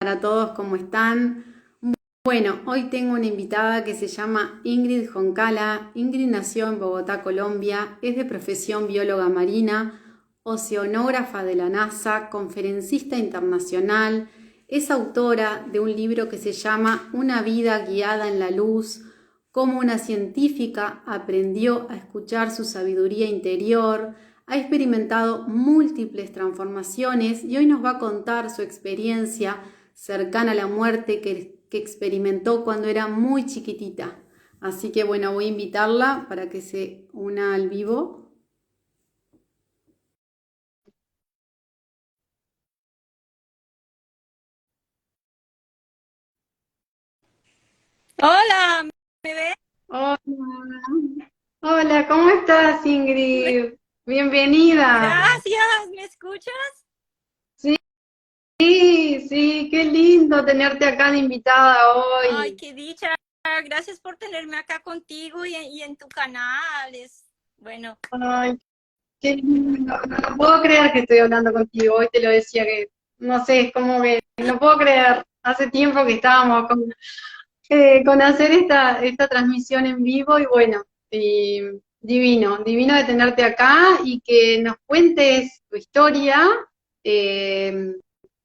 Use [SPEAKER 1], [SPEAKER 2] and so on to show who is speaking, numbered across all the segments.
[SPEAKER 1] a todos, ¿cómo están? Bueno, hoy tengo una invitada que se llama Ingrid Joncala. Ingrid nació en Bogotá, Colombia, es de profesión bióloga marina, oceanógrafa de la NASA, conferencista internacional, es autora de un libro que se llama Una vida guiada en la luz, cómo una científica aprendió a escuchar su sabiduría interior. Ha experimentado múltiples transformaciones y hoy nos va a contar su experiencia cercana a la muerte que experimentó cuando era muy chiquitita. Así que bueno, voy a invitarla para que se una al vivo.
[SPEAKER 2] Hola, ¿me ves?
[SPEAKER 1] Hola, hola, ¿cómo estás,
[SPEAKER 2] Me-
[SPEAKER 1] Ingrid? Bienvenida.
[SPEAKER 2] Gracias, ¿me escuchas?
[SPEAKER 1] Sí, sí, qué lindo tenerte acá de invitada
[SPEAKER 2] Ay,
[SPEAKER 1] hoy.
[SPEAKER 2] qué dicha. Gracias por tenerme acá contigo y en tu canal. Bueno,
[SPEAKER 1] Ay, qué lindo. No puedo creer que estoy hablando contigo. Hoy te lo decía que, no sé, es como que no puedo creer. Hace tiempo que estábamos con hacer esta transmisión en vivo y bueno, y divino, divino de tenerte acá y que nos cuentes eh,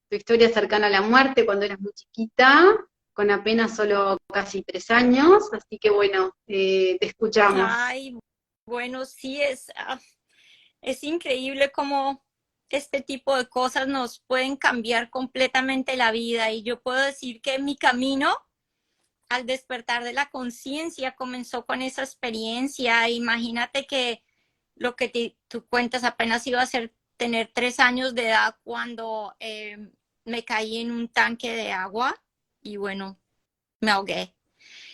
[SPEAKER 1] tu historia cercana a la muerte cuando eras muy chiquita, con apenas solo casi 3 años, así que bueno, te escuchamos.
[SPEAKER 2] ay, bueno, sí, es increíble cómo este tipo de cosas nos pueden cambiar completamente la vida. Y yo puedo decir que mi camino al despertar de la conciencia comenzó con esa experiencia. Imagínate que lo que tú cuentas apenas iba a ser tener 3 años de edad cuando me caí en un tanque de agua y bueno, me ahogué.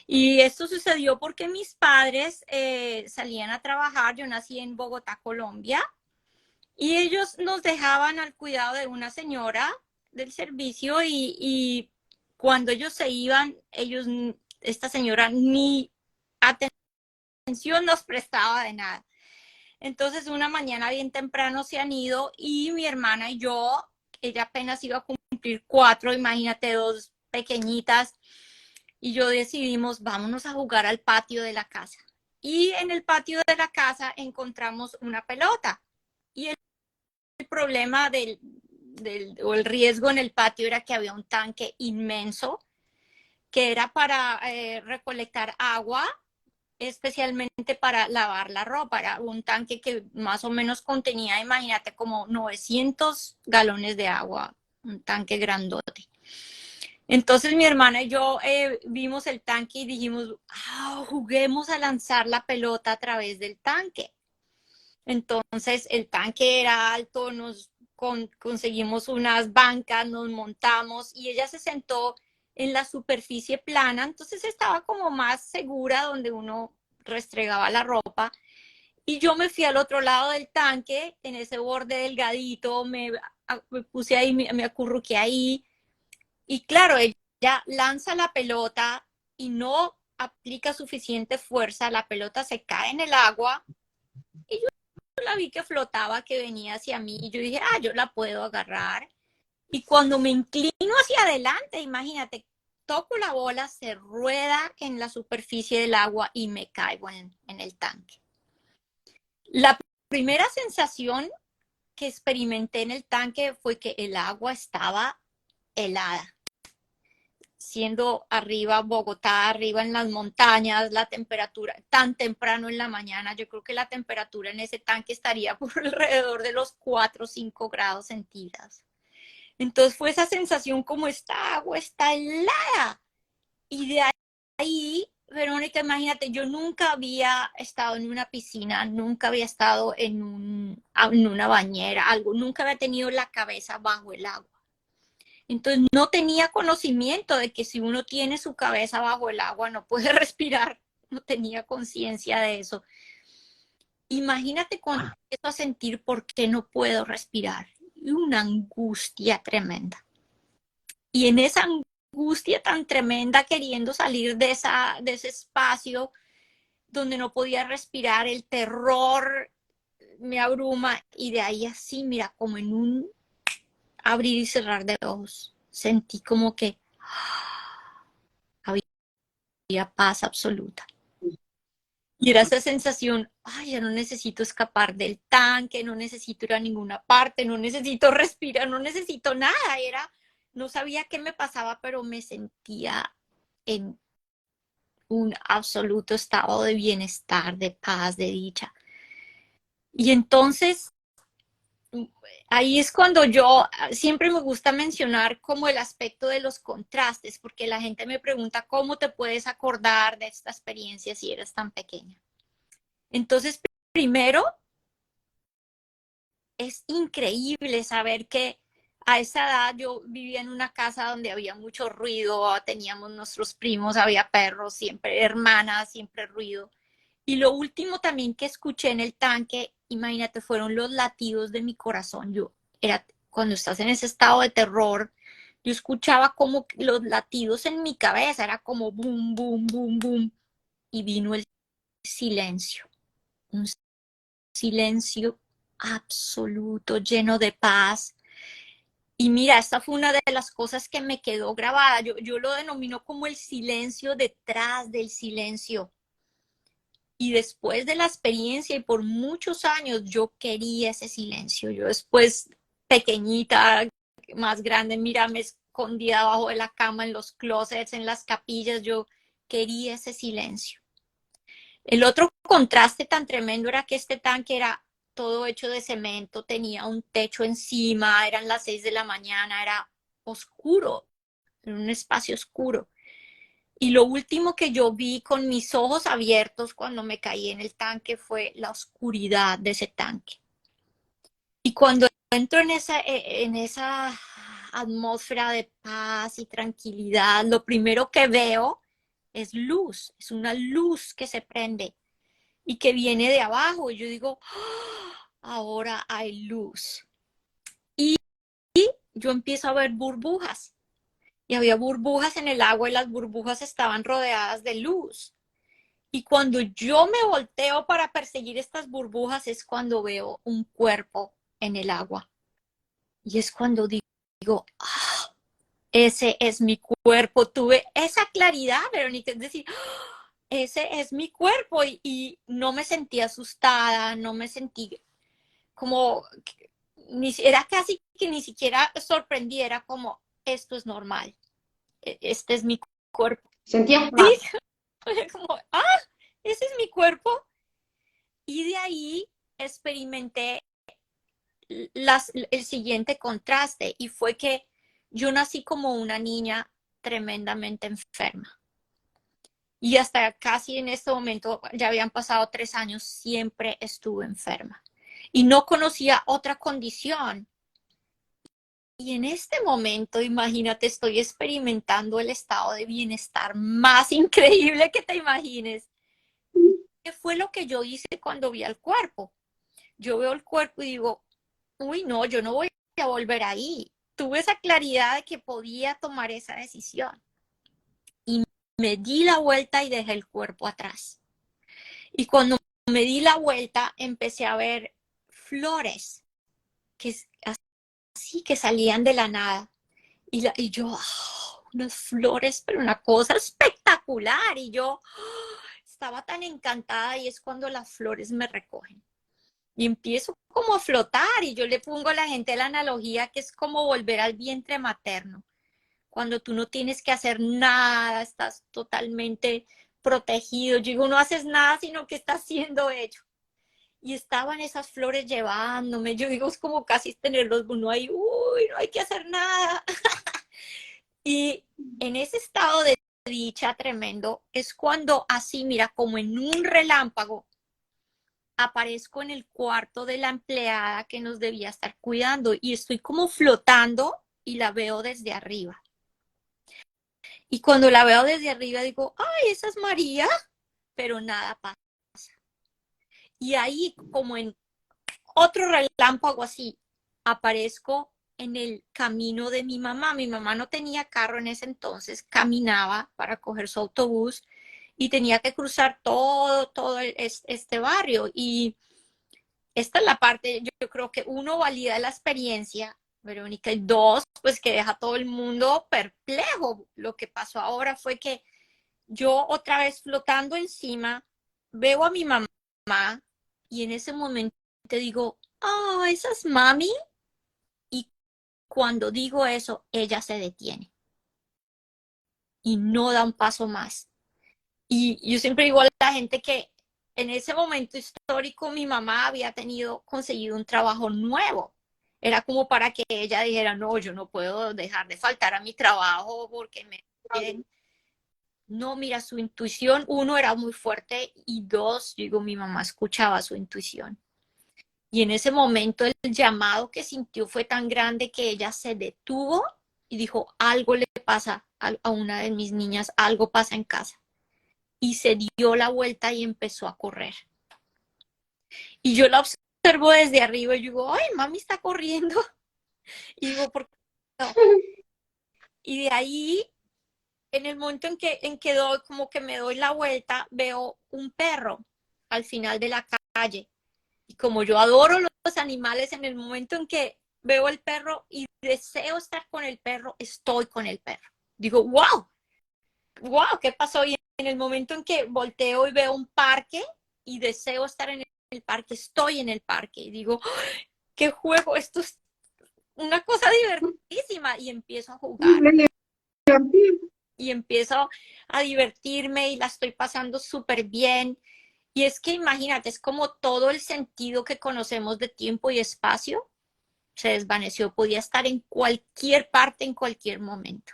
[SPEAKER 2] Y esto sucedió porque mis padres salían a trabajar. Yo nací en Bogotá, Colombia, y ellos nos dejaban al cuidado de una señora del servicio y cuando ellos se iban, esta señora ni atención nos prestaba de nada. Entonces una mañana bien temprano se han ido y mi hermana y yo, ella apenas iba a cumplir 4, imagínate, dos pequeñitas, y yo decidimos, vámonos a jugar al patio de la casa. Y en el patio de la casa encontramos una pelota. Y el problema o el riesgo en el patio era que había un tanque inmenso que era para recolectar agua, especialmente para lavar la ropa. Era un tanque que más o menos contenía, imagínate, como 900 galones de agua, un tanque grandote. Entonces mi hermana y yo vimos el tanque y dijimos, juguemos a lanzar la pelota a través del tanque. Entonces el tanque era alto, conseguimos unas bancas, nos montamos y ella se sentó en la superficie plana, entonces estaba como más segura donde uno restregaba la ropa. Y yo me fui al otro lado del tanque, en ese borde delgadito, me puse ahí, me acurruqué ahí. Y claro, ella lanza la pelota y no aplica suficiente fuerza, la pelota se cae en el agua y yo la vi que flotaba, que venía hacia mí y yo dije, yo la puedo agarrar. Y cuando me inclino hacia adelante, imagínate, toco la bola, se rueda en la superficie del agua y me caigo en el tanque. La primera sensación que experimenté en el tanque fue que el agua estaba helada. Siendo arriba Bogotá, arriba en las montañas, la temperatura tan temprano en la mañana, yo creo que la temperatura en ese tanque estaría por alrededor de los 4 o 5 grados centígrados. Entonces fue esa sensación como esta agua está helada. Y de ahí, Verónica, imagínate, yo nunca había estado en una piscina, nunca había estado en una bañera, algo, nunca había tenido la cabeza bajo el agua. Entonces no tenía conocimiento de que si uno tiene su cabeza bajo el agua no puede respirar, no tenía conciencia de eso. Imagínate cuando empiezo a sentir por qué no puedo respirar. Y una angustia tremenda. Y en esa angustia tan tremenda queriendo salir de ese espacio donde no podía respirar, el terror me abruma y de ahí así, mira, como en un abrir y cerrar de ojos, sentí como que había paz absoluta. Y era esa sensación, ay, ya no necesito escapar del tanque, no necesito ir a ninguna parte, no necesito respirar, no necesito nada. No sabía qué me pasaba, pero me sentía en un absoluto estado de bienestar, de paz, de dicha. Y entonces ahí es cuando yo siempre me gusta mencionar como el aspecto de los contrastes, porque la gente me pregunta cómo te puedes acordar de esta experiencia si eres tan pequeña. Entonces, primero, es increíble saber que a esa edad yo vivía en una casa donde había mucho ruido, teníamos nuestros primos, había perros, siempre hermanas, siempre ruido. Y lo último también que escuché en el tanque, imagínate, fueron los latidos de mi corazón. Cuando estás en ese estado de terror, yo escuchaba como los latidos en mi cabeza, era como boom, boom, boom, boom. Y vino el silencio, un silencio absoluto, lleno de paz. Y mira, esta fue una de las cosas que me quedó grabada. Yo lo denomino como el silencio detrás del silencio. Y después de la experiencia y por muchos años yo quería ese silencio. Yo después, pequeñita, más grande, mira, me escondía abajo de la cama, en los closets, en las capillas. Yo quería ese silencio. El otro contraste tan tremendo era que este tanque era todo hecho de cemento, tenía un techo encima, eran las 6 de la mañana, era oscuro, en un espacio oscuro. Y lo último que yo vi con mis ojos abiertos cuando me caí en el tanque fue la oscuridad de ese tanque. Y cuando entro en esa atmósfera de paz y tranquilidad, lo primero que veo es luz, es una luz que se prende y que viene de abajo. Y yo digo, ¡oh! Ahora hay luz. Y yo empiezo a ver burbujas. Y había burbujas en el agua y las burbujas estaban rodeadas de luz. Y cuando yo me volteo para perseguir estas burbujas es cuando veo un cuerpo en el agua. Y es cuando digo, ah, ese es mi cuerpo. Tuve esa claridad, Verónica, es decir, ah, ese es mi cuerpo y no me sentí asustada, no me sentí como, era casi que ni siquiera sorprendiera como, esto es normal, este es mi cuerpo.
[SPEAKER 1] Sentías
[SPEAKER 2] Sí,
[SPEAKER 1] paz.
[SPEAKER 2] como, ah, ese es mi cuerpo. Y de ahí experimenté el siguiente contraste y fue que yo nací como una niña tremendamente enferma. Y hasta casi en este momento, ya habían pasado 3 años, siempre estuve enferma. Y no conocía otra condición. Y en este momento, imagínate, estoy experimentando el estado de bienestar más increíble que te imagines. ¿Qué fue lo que yo hice cuando vi al cuerpo? Yo veo el cuerpo y digo, uy, no, yo no voy a volver ahí. Tuve esa claridad de que podía tomar esa decisión. Y me di la vuelta y dejé el cuerpo atrás. Y cuando me di la vuelta, empecé a ver flores que así que salían de la nada. Y yo, oh, unas flores, pero una cosa espectacular. Y yo oh, estaba tan encantada y es cuando las flores me recogen. Y empiezo como a flotar y yo le pongo a la gente la analogía que es como volver al vientre materno, cuando tú no tienes que hacer nada, estás totalmente protegido. Yo digo, no haces nada, sino que estás siendo hecho. Y estaban esas flores llevándome, yo digo, es como casi tenerlos uno ahí, uy, no hay que hacer nada. Y en ese estado de dicha tremendo es cuando así, mira, como en un relámpago, aparezco en el cuarto de la empleada que nos debía estar cuidando y estoy como flotando y la veo desde arriba. Y cuando la veo desde arriba digo, ay, esa es María, pero nada pasa. Y ahí, como en otro relámpago así, aparezco en el camino de mi mamá. Mi mamá no tenía carro en ese entonces, caminaba para coger su autobús y tenía que cruzar todo este barrio. Y esta es la parte, yo creo que uno valida la experiencia Verónica. Y dos, pues que deja a todo el mundo perplejo. Lo que pasó ahora fue que yo otra vez flotando encima, veo a mi mamá y en ese momento te digo, oh, esa es mami. Y cuando digo eso, ella se detiene y no da un paso más. Y yo siempre digo a la gente que en ese momento histórico mi mamá había conseguido un trabajo nuevo. Era como para que ella dijera, no, yo no puedo dejar de faltar a mi trabajo porque me quieren. No, mira, su intuición, uno, era muy fuerte y dos, digo, mi mamá escuchaba su intuición. Y en ese momento el llamado que sintió fue tan grande que ella se detuvo y dijo, algo le pasa a una de mis niñas, algo pasa en casa. Y se dio la vuelta y empezó a correr. Y yo la observo desde arriba y digo, ay, mami está corriendo. Y digo, ¿por qué no? Y de ahí, en el momento en que doy, como que me doy la vuelta, veo un perro al final de la calle. Y como yo adoro los animales, en el momento en que veo el perro y deseo estar con el perro, estoy con el perro. Digo, wow, wow, ¿qué pasó? Y en el momento en que volteo y veo un parque y deseo estar en el parque, estoy en el parque. Y digo, ¿qué juego? Esto es una cosa divertísima. Y empiezo a jugar y empiezo a divertirme y la estoy pasando súper bien. Y es que imagínate, es como todo el sentido que conocemos de tiempo y espacio se desvaneció, podía estar en cualquier parte, en cualquier momento.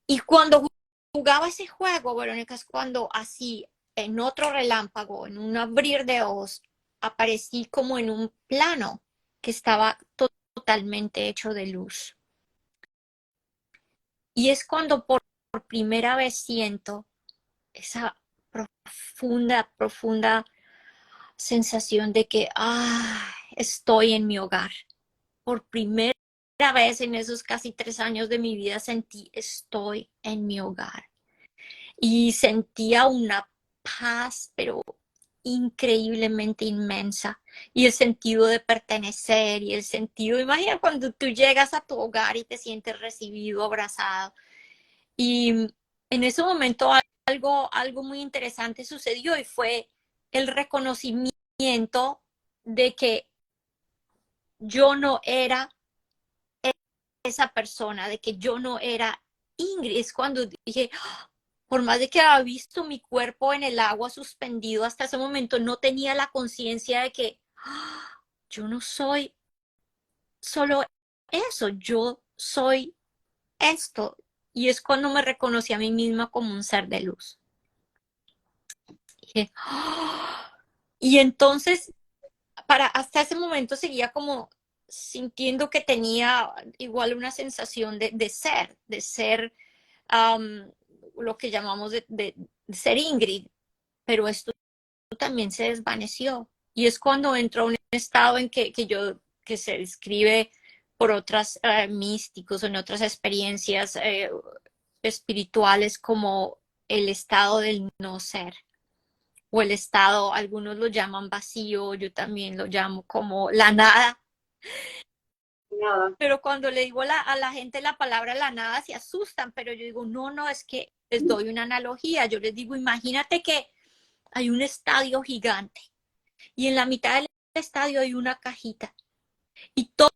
[SPEAKER 2] Y cuando jugaba ese juego, Verónica, es cuando así, en otro relámpago, en un abrir de ojos, aparecí como en un plano que estaba totalmente hecho de luz. Y es cuando por primera vez siento esa profunda sensación de que estoy en mi hogar. Por primera vez en esos casi 3 años de mi vida sentí estoy en mi hogar. Y sentía una paz, pero increíblemente inmensa. Y el sentido de pertenecer y el sentido, imagina cuando tú llegas a tu hogar y te sientes recibido, abrazado. Y en ese momento algo muy interesante sucedió y fue el reconocimiento de que yo no era esa persona, de que yo no era Ingrid. Es cuando dije, por más de que había visto mi cuerpo en el agua suspendido, hasta ese momento no tenía la conciencia de que yo no soy solo eso, yo soy esto. Y es cuando me reconocí a mí misma como un ser de luz. Dije, y entonces, hasta ese momento seguía como sintiendo que tenía igual una sensación de ser um, lo que llamamos de ser Ingrid, pero esto también se desvaneció. Y es cuando entró un estado en que se describe por otras místicos o en otras experiencias espirituales como el estado del no ser o el estado, algunos lo llaman vacío, yo también lo llamo como la nada.
[SPEAKER 1] Nada.
[SPEAKER 2] Pero cuando le digo a la gente la palabra la nada se asustan, pero yo digo, no, no, es que les doy una analogía. Yo les digo, imagínate que hay un estadio gigante y en la mitad del estadio hay una cajita y todo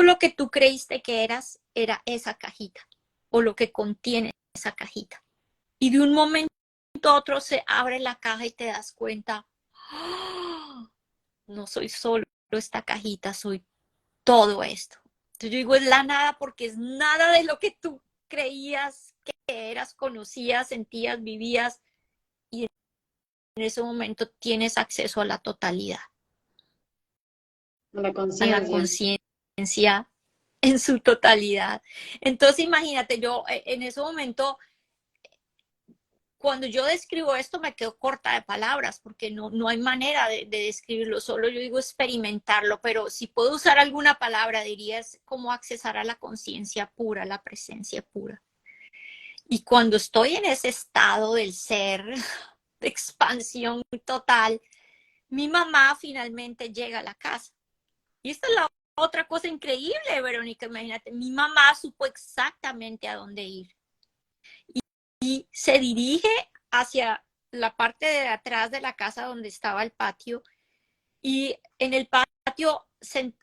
[SPEAKER 2] lo que tú creíste que eras era esa cajita o lo que contiene esa cajita. Y de un momento a otro se abre la caja y te das cuenta, ¡oh! No soy solo esta cajita, soy todo esto. Entonces yo digo, es la nada porque es nada de lo que tú creías que eras, conocías, sentías, vivías y en ese momento tienes acceso a la totalidad,
[SPEAKER 1] La
[SPEAKER 2] a la
[SPEAKER 1] conciencia.
[SPEAKER 2] conciencia en su totalidad. Entonces imagínate, yo en ese momento, cuando yo describo esto me quedo corta de palabras porque no hay manera de describirlo, solo yo digo experimentarlo, pero si puedo usar alguna palabra diría es como accesar a la conciencia pura, la presencia pura. Y cuando estoy en ese estado del ser, de expansión total, mi mamá finalmente llega a la casa. Y esta es la otra cosa increíble, Verónica, imagínate, mi mamá supo exactamente a dónde ir y se dirige hacia la parte de atrás de la casa donde estaba el patio y en el patio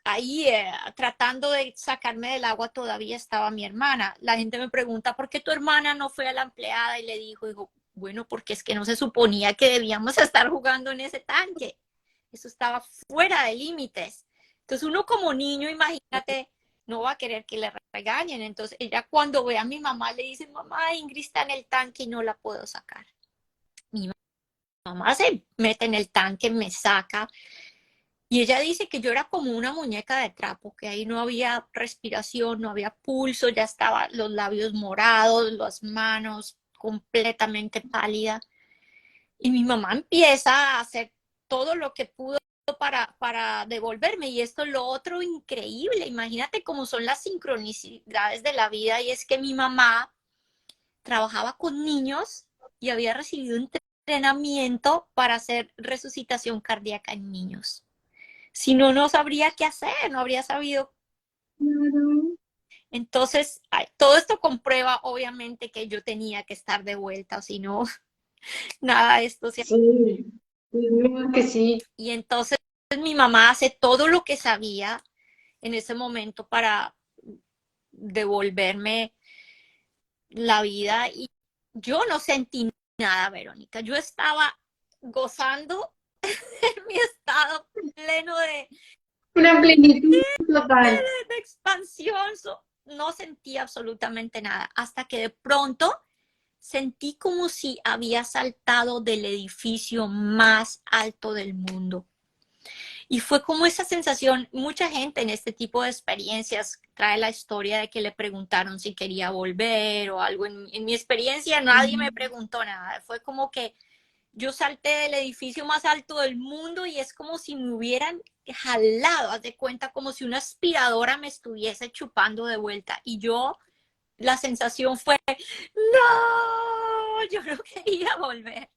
[SPEAKER 2] ahí tratando de sacarme del agua todavía estaba mi hermana. La gente me pregunta, ¿por qué tu hermana no fue a la empleada? Y le dijo, bueno, porque es que no se suponía que debíamos estar jugando en ese tanque. Eso estaba fuera de límites. Entonces uno como niño, imagínate, no va a querer que le regañen. Entonces ella cuando ve a mi mamá le dice, mamá, Ingrid está en el tanque y no la puedo sacar. Mi mamá se mete en el tanque, me saca. Y ella dice que yo era como una muñeca de trapo, que ahí no había respiración, no había pulso, ya estaban los labios morados, las manos completamente pálidas. Y mi mamá empieza a hacer todo lo que pudo para devolverme. Y esto es lo otro increíble. Imagínate cómo son las sincronicidades de la vida. Y es que mi mamá trabajaba con niños y había recibido entrenamiento para hacer resucitación cardíaca en niños. Si no, no sabría qué hacer, no habría sabido. Entonces, todo esto comprueba obviamente que yo tenía que estar de vuelta, o si no, nada de esto se...
[SPEAKER 1] Sí, creo que sí.
[SPEAKER 2] Y entonces mi mamá hace todo lo que sabía en ese momento para devolverme la vida y yo no sentí nada, Verónica. Yo estaba gozando en mi estado pleno
[SPEAKER 1] Una plenitud total.
[SPEAKER 2] de expansión. No sentí absolutamente nada hasta que de pronto sentí como si había saltado del edificio más alto del mundo. Y fue como esa sensación, mucha gente en este tipo de experiencias trae la historia de que le preguntaron si quería volver o algo. En mi experiencia nadie me preguntó nada. Fue como que yo salté del edificio más alto del mundo y es como si me hubieran jalado, haz de cuenta, como si una aspiradora me estuviese chupando de vuelta. Y yo, la sensación fue, no, yo no quería volver.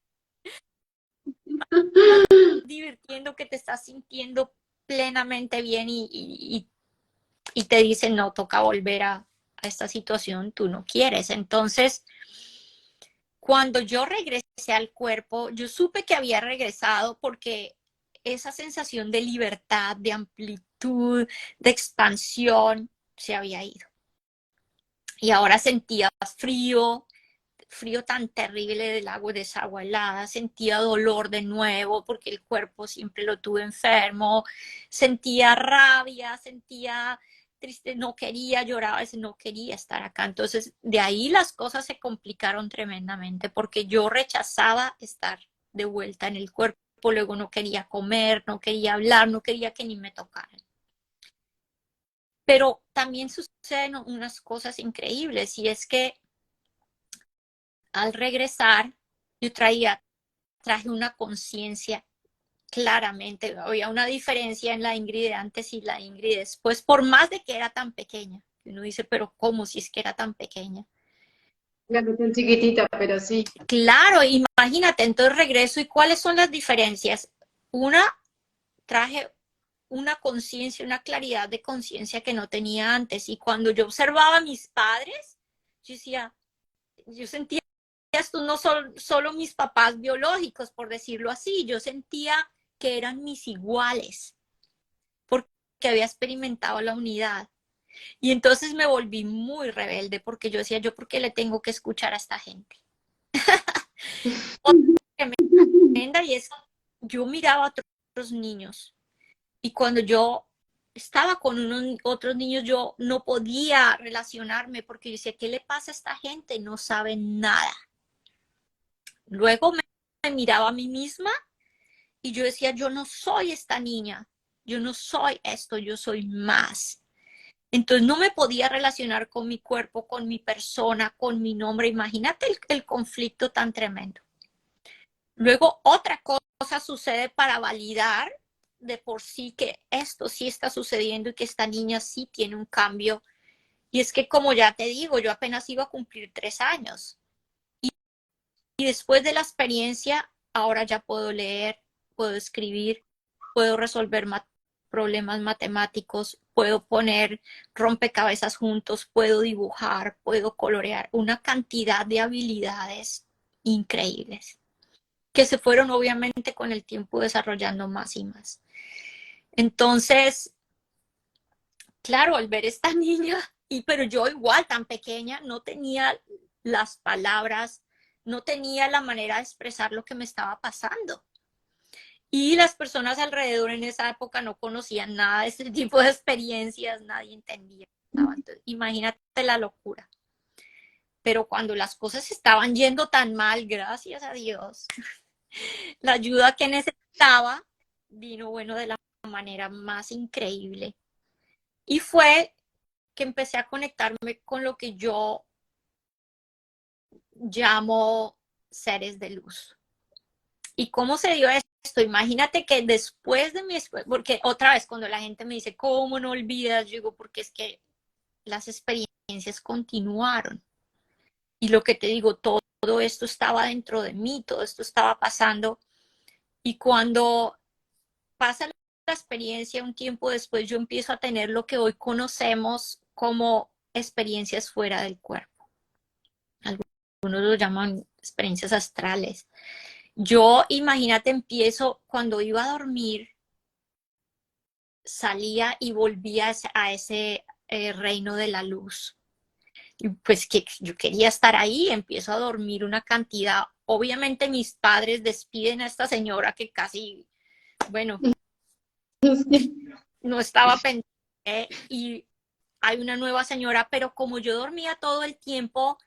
[SPEAKER 2] Divirtiendo que te estás sintiendo plenamente bien y te dicen, no, toca volver a esta situación, tú no quieres. Entonces, cuando yo regresé al cuerpo, yo supe que había regresado porque esa sensación de libertad, de amplitud, de expansión, se había ido. Y ahora sentía frío, frío tan terrible del agua de esa agua helada, sentía dolor de nuevo porque el cuerpo siempre lo tuve enfermo, sentía rabia, sentía triste, no quería llorar, a veces no quería estar acá. Entonces, de ahí las cosas se complicaron tremendamente porque yo rechazaba estar de vuelta en el cuerpo, luego no quería comer, no quería hablar, no quería que ni me tocaran. Pero también suceden unas cosas increíbles y es que al regresar yo traje una conciencia claramente, había una diferencia en la Ingrid de antes y la Ingrid después, por más de que era tan pequeña. Uno dice, pero ¿cómo si es que era tan pequeña?
[SPEAKER 1] La cuestión chiquitita, pero sí.
[SPEAKER 2] Claro, imagínate, entonces regreso y ¿cuáles son las diferencias? Una, traje una conciencia, una claridad de conciencia que no tenía antes y cuando yo observaba a mis padres, yo decía, yo sentía esto no son solo mis papás biológicos, por decirlo así, yo sentía que eran mis iguales, porque había experimentado la unidad. Y entonces me volví muy rebelde porque yo decía, ¿yo por qué le tengo que escuchar a esta gente? Otra tremenda y es, yo miraba a otros niños y cuando yo estaba con otros niños yo no podía relacionarme porque yo decía, ¿qué le pasa a esta gente? No saben nada. Luego me miraba a mí misma y yo decía, yo no soy esta niña, yo no soy esto, yo soy más. Entonces no me podía relacionar con mi cuerpo, con mi persona, con mi nombre. Imagínate el conflicto tan tremendo. Luego otra cosa sucede para validar de por sí que esto sí está sucediendo y que esta niña sí tiene un cambio. Y es que como ya te digo, yo apenas iba a cumplir 3 años. Y después de la experiencia, ahora ya puedo leer, puedo escribir, puedo resolver problemas matemáticos, puedo poner rompecabezas juntos, puedo dibujar, puedo colorear, una cantidad de habilidades increíbles que se fueron obviamente con el tiempo desarrollando más y más. Entonces, claro, al ver esta niña, pero yo igual tan pequeña, no tenía las palabras, no tenía la manera de expresar lo que me estaba pasando. Y las personas alrededor en esa época no conocían nada de este tipo de experiencias, nadie entendía. Entonces, imagínate la locura. Pero cuando las cosas estaban yendo tan mal, gracias a Dios, la ayuda que necesitaba vino, bueno, de la manera más increíble. Y fue que empecé a conectarme con lo que yo llamo seres de luz. ¿Y cómo se dio esto? Imagínate que después de mi, porque otra vez cuando la gente me dice, ¿cómo no olvidas? Yo digo, porque es que las experiencias continuaron. Y lo que te digo, todo esto estaba dentro de mí, todo esto estaba pasando. Y cuando pasa la experiencia, un tiempo después yo empiezo a tener lo que hoy conocemos como experiencias fuera del cuerpo. Algunos lo llaman experiencias astrales. Yo, imagínate, empiezo cuando iba a dormir, salía y volvía a ese reino de la luz. Y pues que yo quería estar ahí, empiezo a dormir una cantidad. Obviamente mis padres despiden a esta señora que casi, bueno, no estaba pendiente y hay una nueva señora, pero como yo dormía todo el tiempo,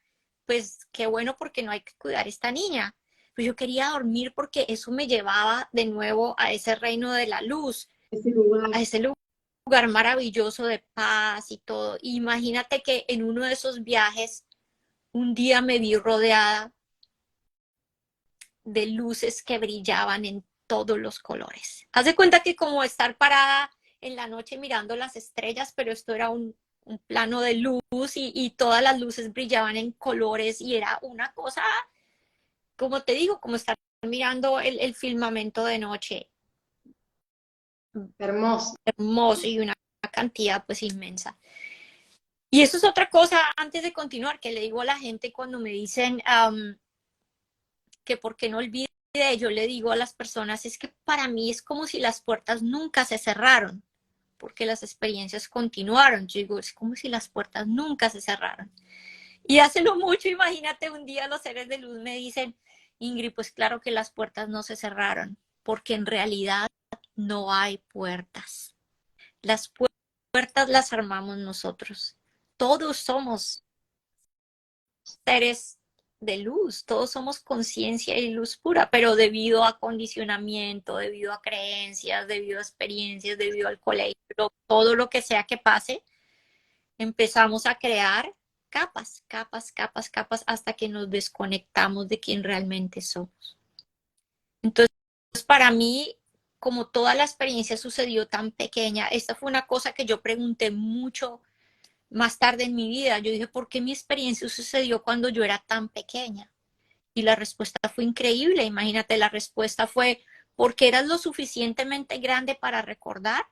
[SPEAKER 2] pues qué bueno porque no hay que cuidar a esta niña. Pues yo quería dormir porque eso me llevaba de nuevo a ese reino de la luz,
[SPEAKER 1] Ese lugar.
[SPEAKER 2] a ese lugar maravilloso de paz y todo. Y imagínate que en uno de esos viajes, un día me vi rodeada de luces que brillaban en todos los colores. Haz de cuenta que como estar parada en la noche mirando las estrellas, pero esto era un plano de luz y todas las luces brillaban en colores y era una cosa, como te digo, como estar mirando el firmamento de noche,
[SPEAKER 1] Hermoso.
[SPEAKER 2] hermoso y una cantidad pues inmensa. Y eso es otra cosa antes de continuar que le digo a la gente cuando me dicen que por qué no olvide, yo le digo a las personas, es que para mí es como si las puertas nunca se cerraron, porque las experiencias continuaron. Yo digo, es como si las puertas nunca se cerraron. Y hace no mucho, imagínate, un día los seres de luz me dicen, Ingrid, pues claro que las puertas no se cerraron, porque en realidad no hay puertas. Las puertas las armamos nosotros. Todos somos seres de luz, todos somos conciencia y luz pura, pero debido a condicionamiento, debido a creencias, debido a experiencias, debido al colegio, todo lo que sea que pase, empezamos a crear capas, capas, capas, capas, hasta que nos desconectamos de quién realmente somos. Entonces, para mí, como toda la experiencia sucedió tan pequeña, esta fue una cosa que yo pregunté mucho más tarde en mi vida. Yo dije, ¿por qué mi experiencia sucedió cuando yo era tan pequeña? Y la respuesta fue increíble. Imagínate, la respuesta fue porque eras lo suficientemente grande para recordar,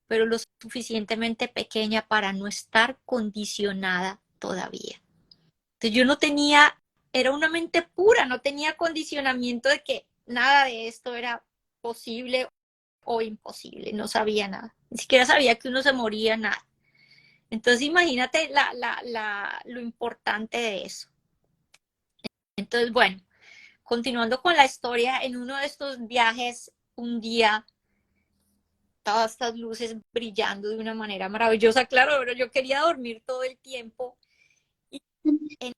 [SPEAKER 2] pero lo suficientemente pequeña para no estar condicionada todavía. Entonces yo no tenía, era una mente pura, no tenía condicionamiento de que nada de esto era posible o imposible, no sabía nada. Ni siquiera sabía que uno se moría, nada. Entonces imagínate lo importante de eso. Entonces, bueno, continuando con la historia, en uno de estos viajes, un día, todas estas luces brillando de una manera maravillosa, claro, pero yo quería dormir todo el tiempo. Y en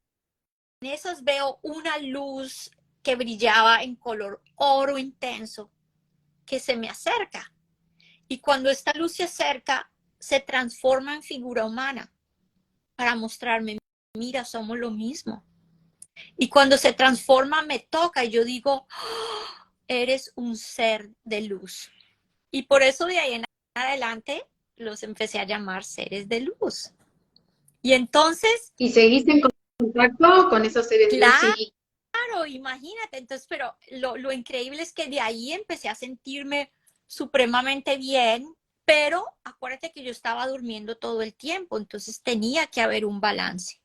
[SPEAKER 2] esos veo una luz que brillaba en color oro intenso, que se me acerca. Y cuando esta luz se acerca, se transforma en figura humana para mostrarme, mira, somos lo mismo. Y cuando se transforma, me toca y yo digo, oh, eres un ser de luz. Y por eso de ahí en adelante los empecé a llamar seres de luz. Y entonces,
[SPEAKER 1] ¿Y seguís en contacto con esos seres de luz?
[SPEAKER 2] claro,
[SPEAKER 1] Sí.
[SPEAKER 2] imagínate, entonces, pero lo increíble es que de ahí empecé a sentirme supremamente bien pero acuérdate que yo estaba durmiendo todo el tiempo, entonces tenía que haber un balance.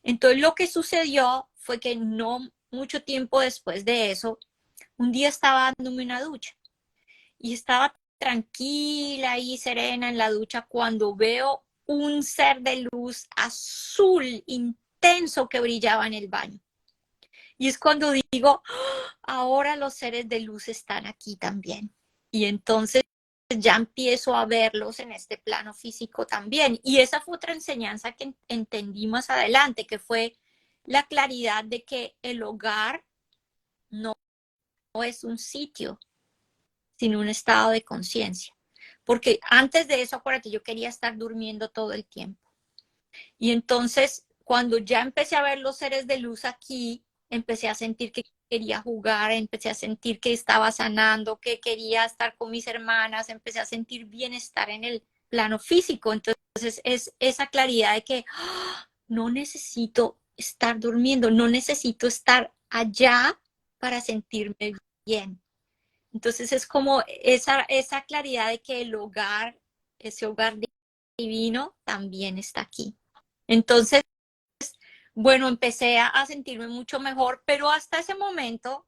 [SPEAKER 2] Entonces lo que sucedió fue que no mucho tiempo después de eso, un día estaba dándome una ducha y estaba tranquila y serena en la ducha cuando veo un ser de luz azul intenso que brillaba en el baño. Y es cuando digo, ¡oh! Ahora los seres de luz están aquí también. Y entonces ya empiezo a verlos en este plano físico también. Y esa fue otra enseñanza que entendí más adelante, que fue la claridad de que el hogar no es un sitio, sino un estado de conciencia. Porque antes de eso, acuérdate, yo quería estar durmiendo todo el tiempo. Y entonces, cuando ya empecé a ver los seres de luz aquí, empecé a sentir que quería jugar, empecé a sentir que estaba sanando, que quería estar con mis hermanas, empecé a sentir bienestar en el plano físico. Entonces, es esa claridad de que ¡oh! No necesito estar durmiendo, no necesito estar allá para sentirme bien. Entonces, es como esa claridad de que el hogar, ese hogar divino, también está aquí. Entonces, bueno, empecé a sentirme mucho mejor, pero hasta ese momento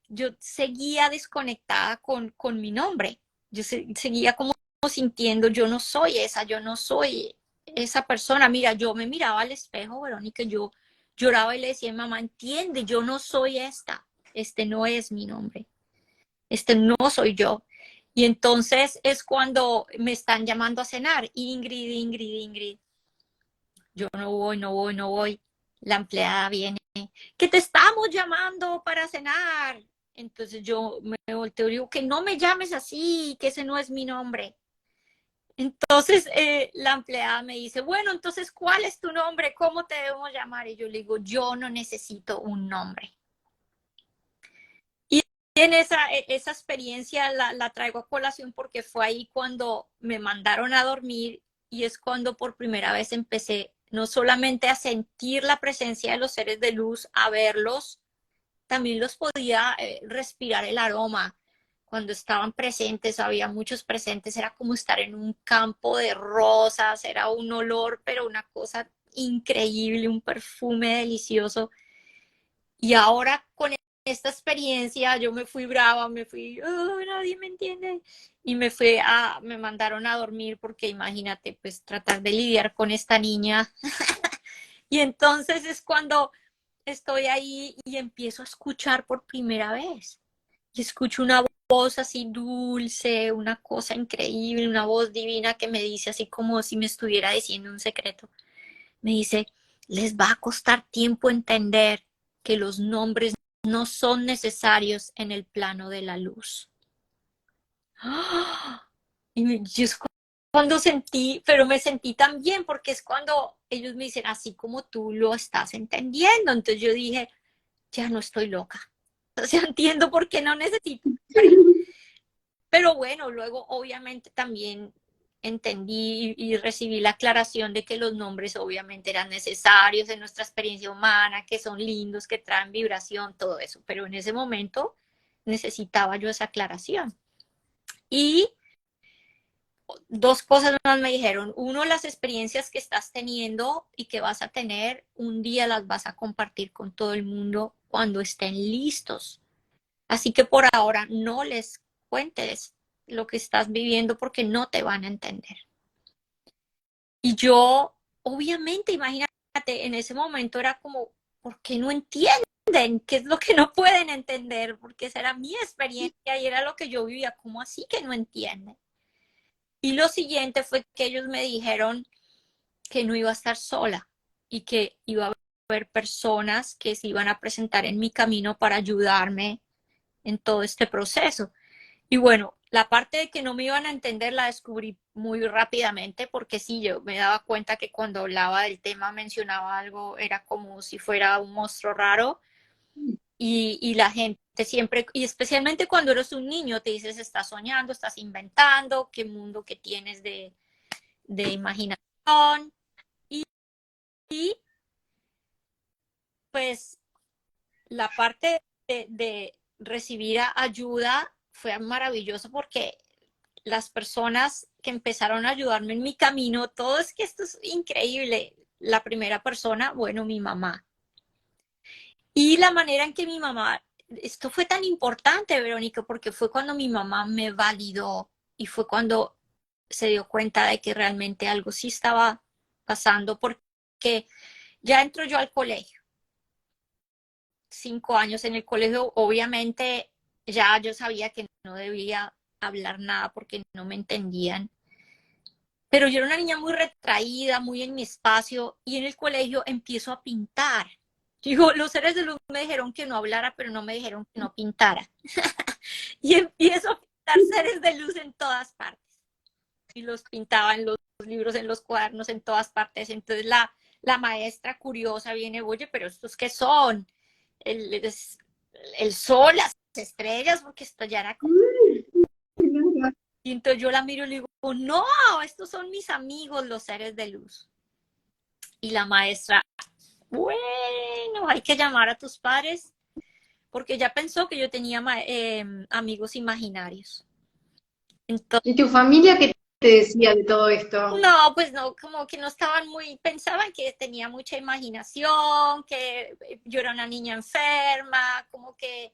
[SPEAKER 2] yo seguía desconectada con mi nombre. Yo seguía como sintiendo, yo no soy esa, yo no soy esa persona. Mira, yo me miraba al espejo, Verónica, yo lloraba y le decía, mamá, entiende, yo no soy esta. Este no es mi nombre. Este no soy yo. Y entonces es cuando me están llamando a cenar. Ingrid, Ingrid, Ingrid. Yo no voy, no voy, no voy. La empleada viene, que te estamos llamando para cenar. Entonces yo me volteo y digo, que no me llames así, que ese no es mi nombre. Entonces la empleada me dice, bueno, entonces, ¿cuál es tu nombre? ¿Cómo te debemos llamar? Y yo le digo, yo no necesito un nombre. Y en esa experiencia la traigo a colación porque fue ahí cuando me mandaron a dormir y es cuando por primera vez empecé no solamente a sentir la presencia de los seres de luz, a verlos, también los podía respirar el aroma. Cuando estaban presentes, había muchos presentes, era como estar en un campo de rosas, era un olor, pero una cosa increíble, un perfume delicioso. Y ahora con esta experiencia yo me fui brava, me fui, oh, nadie me entiende. Y me mandaron a dormir porque imagínate, pues tratar de lidiar con esta niña. Y entonces es cuando estoy ahí y empiezo a escuchar por primera vez. Y escucho una voz así dulce, una cosa increíble, una voz divina que me dice así como si me estuviera diciendo un secreto. Me dice, les va a costar tiempo entender que los nombres no son necesarios en el plano de la luz. Y yo es cuando sentí, pero me sentí tan bien porque es cuando ellos me dicen, así como tú lo estás entendiendo. Entonces yo dije, ya no estoy loca. O sea, entiendo por qué no necesito. Pero bueno, luego obviamente también entendí y recibí la aclaración de que los nombres obviamente eran necesarios en nuestra experiencia humana, que son lindos, que traen vibración, todo eso. Pero en ese momento necesitaba yo esa aclaración. Y dos cosas más me dijeron. Uno, las experiencias que estás teniendo y que vas a tener, un día las vas a compartir con todo el mundo cuando estén listos. Así que por ahora no les cuentes lo que estás viviendo porque no te van a entender. Y yo, obviamente, imagínate, en ese momento era como, ¿por qué no entienden? ¿Qué es lo que no pueden entender? Porque esa era mi experiencia y era lo que yo vivía. ¿Cómo así que no entienden? Y lo siguiente fue que ellos me dijeron que no iba a estar sola y que iba a haber personas que se iban a presentar en mi camino para ayudarme en todo este proceso. Y bueno, la parte de que no me iban a entender la descubrí muy rápidamente porque sí, yo me daba cuenta que cuando hablaba del tema mencionaba algo, era como si fuera un monstruo raro y la gente siempre, y especialmente cuando eres un niño, te dices, estás soñando, estás inventando, qué mundo que tienes de imaginación. Y, y pues la parte de recibir ayuda fue maravilloso porque las personas que empezaron a ayudarme en mi camino, todo es que esto es increíble. La primera persona, bueno, mi mamá. Y la manera en que mi mamá, esto fue tan importante, Verónica, porque fue cuando mi mamá me validó y fue cuando se dio cuenta de que realmente algo sí estaba pasando, porque ya entro yo al colegio, 5 años en el colegio, obviamente ya yo sabía que no debía hablar nada porque no me entendían, pero yo era una niña muy retraída, muy en mi espacio, y en el colegio empiezo a pintar. Digo, los seres de luz me dijeron que no hablara, pero no me dijeron que no pintara. Y empiezo a pintar seres de luz en todas partes. Y los pintaba en los libros, en los cuadernos, en todas partes. Entonces la maestra curiosa viene, oye, pero ¿estos qué son? El, el sol, las estrellas, porque esto ya era como... Y entonces yo la miro y le digo, no, estos son mis amigos, los seres de luz. Y la maestra, bueno, hay que llamar a tus padres, porque ya pensó que yo tenía amigos imaginarios. Entonces,
[SPEAKER 1] ¿Y tu familia qué te decía de todo esto?
[SPEAKER 2] no, pues no, como que no estaban muy, pensaban que tenía mucha imaginación, que yo era una niña enferma, como que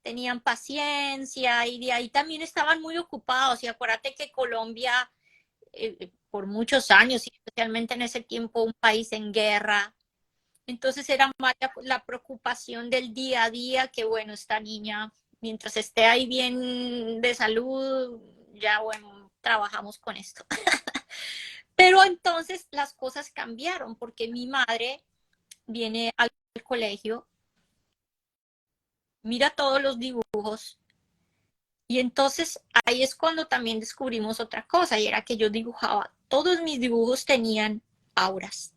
[SPEAKER 2] tenían paciencia y de ahí también estaban muy ocupados. Y acuérdate que Colombia, por muchos años, y especialmente en ese tiempo, un país en guerra. Entonces era más la preocupación del día a día que, bueno, esta niña, mientras esté ahí bien de salud, ya, bueno, trabajamos con esto. Pero entonces las cosas cambiaron porque mi madre viene al colegio, mira todos los dibujos y entonces ahí es cuando también descubrimos otra cosa y era que yo dibujaba, todos mis dibujos tenían auras,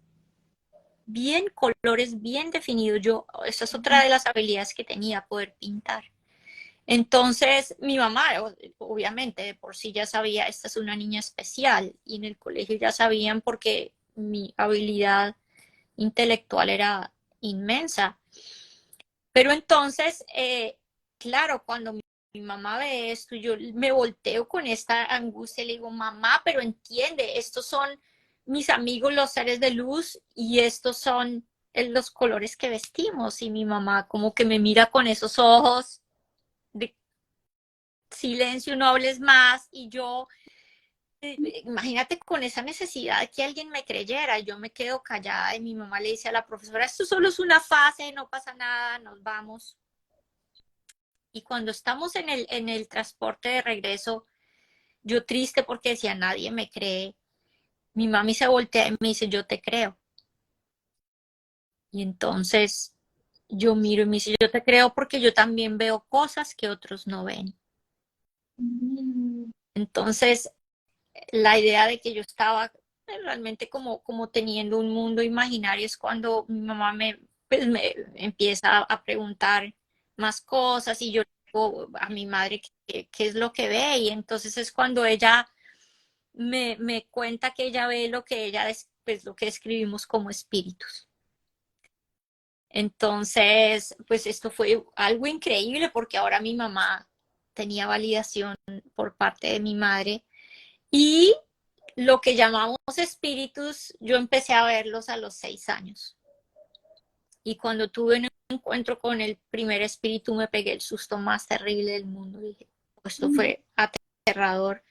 [SPEAKER 2] bien colores, bien definidos. Yo, esa es otra de las habilidades que tenía, poder pintar. Entonces, mi mamá, obviamente, de por sí ya sabía, esta es una niña especial, y en el colegio ya sabían porque mi habilidad intelectual era inmensa. Pero entonces, claro, cuando mi mamá ve esto, yo me volteo con esta angustia y le digo, mamá, pero entiende, estos son mis amigos, los seres de luz, y estos son los colores que vestimos. Y mi mamá como que me mira con esos ojos de silencio, no hables más, y yo imagínate con esa necesidad de que alguien me creyera, yo me quedo callada y mi mamá le dice a la profesora, esto solo es una fase, no pasa nada, nos vamos. Y cuando estamos en el transporte de regreso, yo triste porque decía, nadie me cree, mi mami se voltea y me dice, yo te creo. Y entonces yo miro y me dice, yo te creo porque yo también veo cosas que otros no ven. Entonces, la idea de que yo estaba realmente como teniendo un mundo imaginario es cuando mi mamá pues me empieza a preguntar más cosas y yo digo a mi madre qué es lo que ve y entonces es cuando ella me cuenta que ella ve lo que pues lo que escribimos como espíritus. Entonces, pues esto fue algo increíble porque ahora mi mamá tenía validación por parte de mi madre y lo que llamamos espíritus, yo empecé a verlos a los 6 años. Y cuando tuve un encuentro con el primer espíritu, me pegué el susto más terrible del mundo. Dije, esto fue aterrador.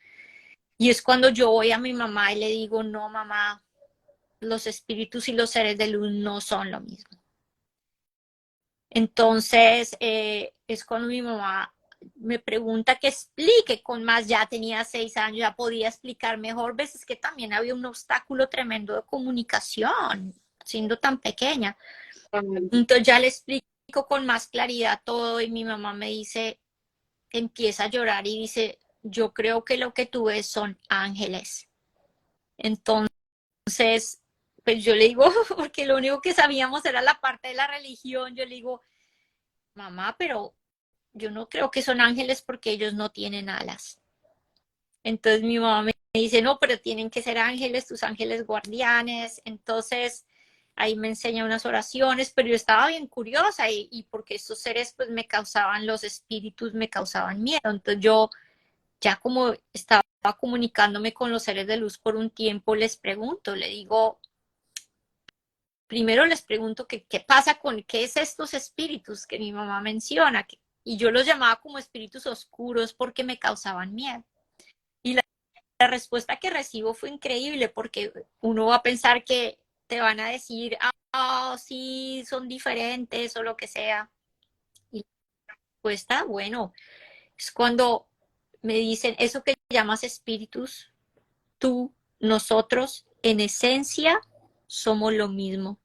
[SPEAKER 2] Y es cuando yo voy a mi mamá y le digo, no, mamá, los espíritus y los seres de luz no son lo mismo. Entonces, es cuando mi mamá me pregunta que explique con más, ya tenía 6 años, ya podía explicar mejor, veces que también había un obstáculo tremendo de comunicación, siendo tan pequeña. Entonces ya le explico con más claridad todo y mi mamá me dice, empieza a llorar y dice, yo creo que lo que tú ves son ángeles. Entonces, pues yo le digo, porque lo único que sabíamos era la parte de la religión, yo le digo, mamá, pero yo no creo que son ángeles porque ellos no tienen alas. Entonces mi mamá me dice, no, pero tienen que ser ángeles, tus ángeles guardianes. Entonces ahí me enseña unas oraciones, pero yo estaba bien curiosa y porque estos seres pues me causaban, los espíritus me causaban miedo. Entonces yo ya como estaba comunicándome con los seres de luz por un tiempo, les pregunto, le digo, primero les pregunto qué pasa con, qué es estos espíritus que mi mamá menciona, y yo los llamaba como espíritus oscuros porque me causaban miedo. Y la respuesta que recibo fue increíble porque uno va a pensar que te van a decir, ah, sí, son diferentes o lo que sea. Y la respuesta, bueno, es cuando me dicen, eso que llamas espíritus, tú, nosotros, en esencia, somos lo mismo.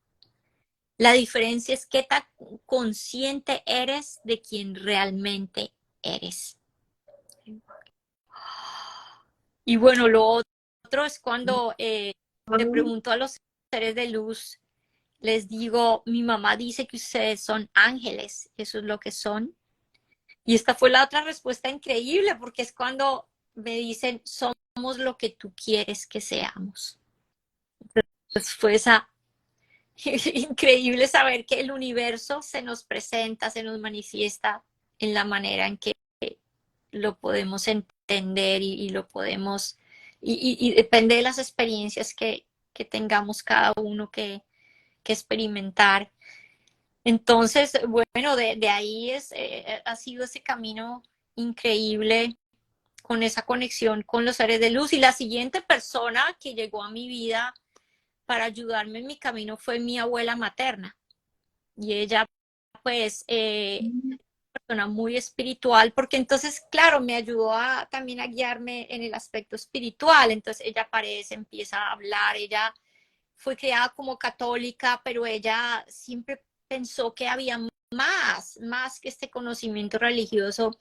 [SPEAKER 2] La diferencia es qué tan consciente eres de quien realmente eres. Y bueno, lo otro es cuando le pregunto a los seres de luz, les digo, mi mamá dice que ustedes son ángeles, eso es lo que son. Y esta fue la otra respuesta increíble, porque es cuando me dicen, somos lo que tú quieres que seamos. Entonces fue esa increíble saber que el universo se nos presenta, se nos manifiesta en la manera en que lo podemos entender y lo podemos, y depende de las experiencias que tengamos cada uno que experimentar. Entonces, bueno, de ahí ha sido ese camino increíble con esa conexión con los seres de luz. Y la siguiente persona que llegó a mi vida para ayudarme en mi camino fue mi abuela materna. Y ella, pues, persona muy espiritual, porque entonces, claro, me ayudó también a guiarme en el aspecto espiritual. Entonces ella aparece, empieza a hablar, ella fue criada como católica, pero ella siempre pensó que había más que este conocimiento religioso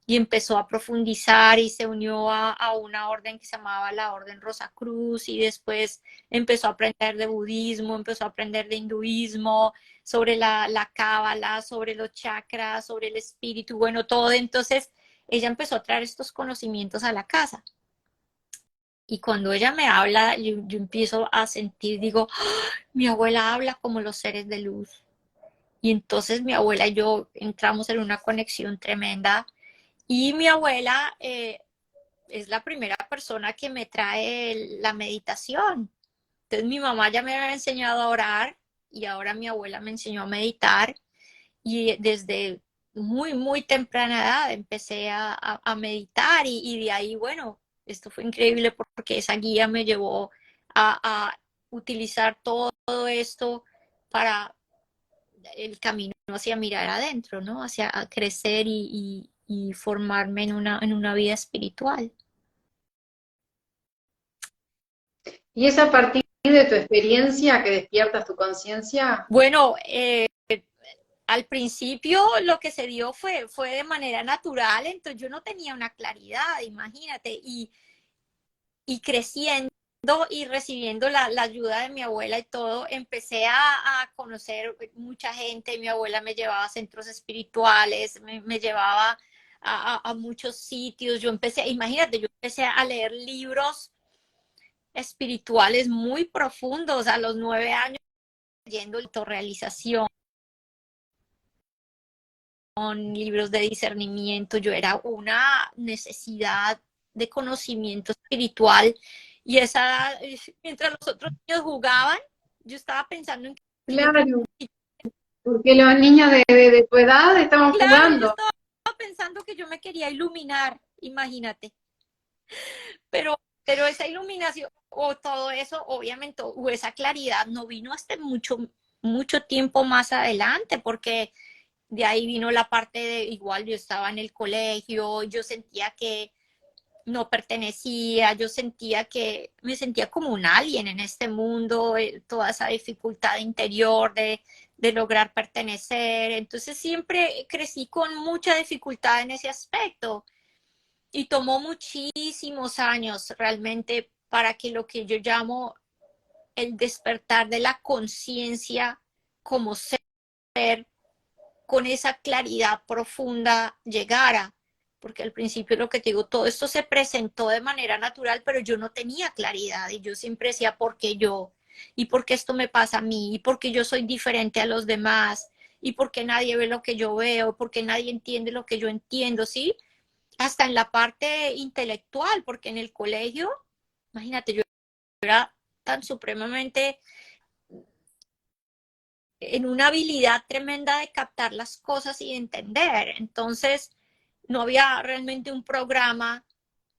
[SPEAKER 2] y empezó a profundizar y se unió a una orden que se llamaba la Orden Rosacruz y después empezó a aprender de budismo, empezó a aprender de hinduismo, sobre la cábala, sobre los chakras, sobre el espíritu, bueno, todo. Entonces ella empezó a traer estos conocimientos a la casa. Y cuando ella me habla, yo empiezo a sentir, digo, ¡ah! Mi abuela habla como los seres de luz. Y entonces mi abuela y yo entramos en una conexión tremenda. Y mi abuela es la primera persona que me trae la meditación. Entonces mi mamá ya me había enseñado a orar y ahora mi abuela me enseñó a meditar y desde muy temprana edad empecé a meditar y de ahí, bueno, esto fue increíble porque esa guía me llevó a utilizar todo esto para el camino hacia mirar adentro, ¿no? Hacia crecer y formarme en una vida espiritual.
[SPEAKER 1] ¿Y es a partir de tu experiencia que despiertas tu conciencia?
[SPEAKER 2] Bueno, al principio lo que se dio fue de manera natural, entonces yo no tenía una claridad, imagínate, y creciendo y recibiendo la ayuda de mi abuela y todo, empecé a conocer mucha gente. Mi abuela me llevaba a centros espirituales, me llevaba a muchos sitios. Yo empecé, imagínate, yo empecé a leer libros espirituales muy profundos a los 9 años, leyendo autorrealización, libros de discernimiento. Yo era una necesidad de conocimiento espiritual y esa, mientras los otros niños jugaban, yo estaba pensando en que yo,
[SPEAKER 1] Claro, porque los niños de tu edad estaban
[SPEAKER 2] claro, yo
[SPEAKER 1] jugando.
[SPEAKER 2] estaba pensando que yo me quería iluminar, imagínate, pero, pero esa iluminación o todo eso, obviamente, o esa claridad no vino hasta mucho tiempo más adelante, porque de ahí vino la parte de, igual yo estaba en el colegio, yo sentía que no pertenecía, yo sentía que me sentía como un alien en este mundo, toda esa dificultad interior de lograr pertenecer. Entonces siempre crecí con mucha dificultad en ese aspecto y tomó muchísimos años realmente para que lo que yo llamo el despertar de la conciencia como ser con esa claridad profunda llegara, porque al principio lo que te digo, todo esto se presentó de manera natural, pero yo no tenía claridad y yo siempre decía, ¿por qué yo? ¿Y por qué esto me pasa a mí? ¿Y por qué yo soy diferente a los demás? ¿Y por qué nadie ve lo que yo veo? ¿Por qué nadie entiende lo que yo entiendo? ¿Sí? hasta en la parte intelectual, porque en el colegio, imagínate, yo era tan supremamente en una habilidad tremenda de captar las cosas y entender. Entonces, no había realmente un programa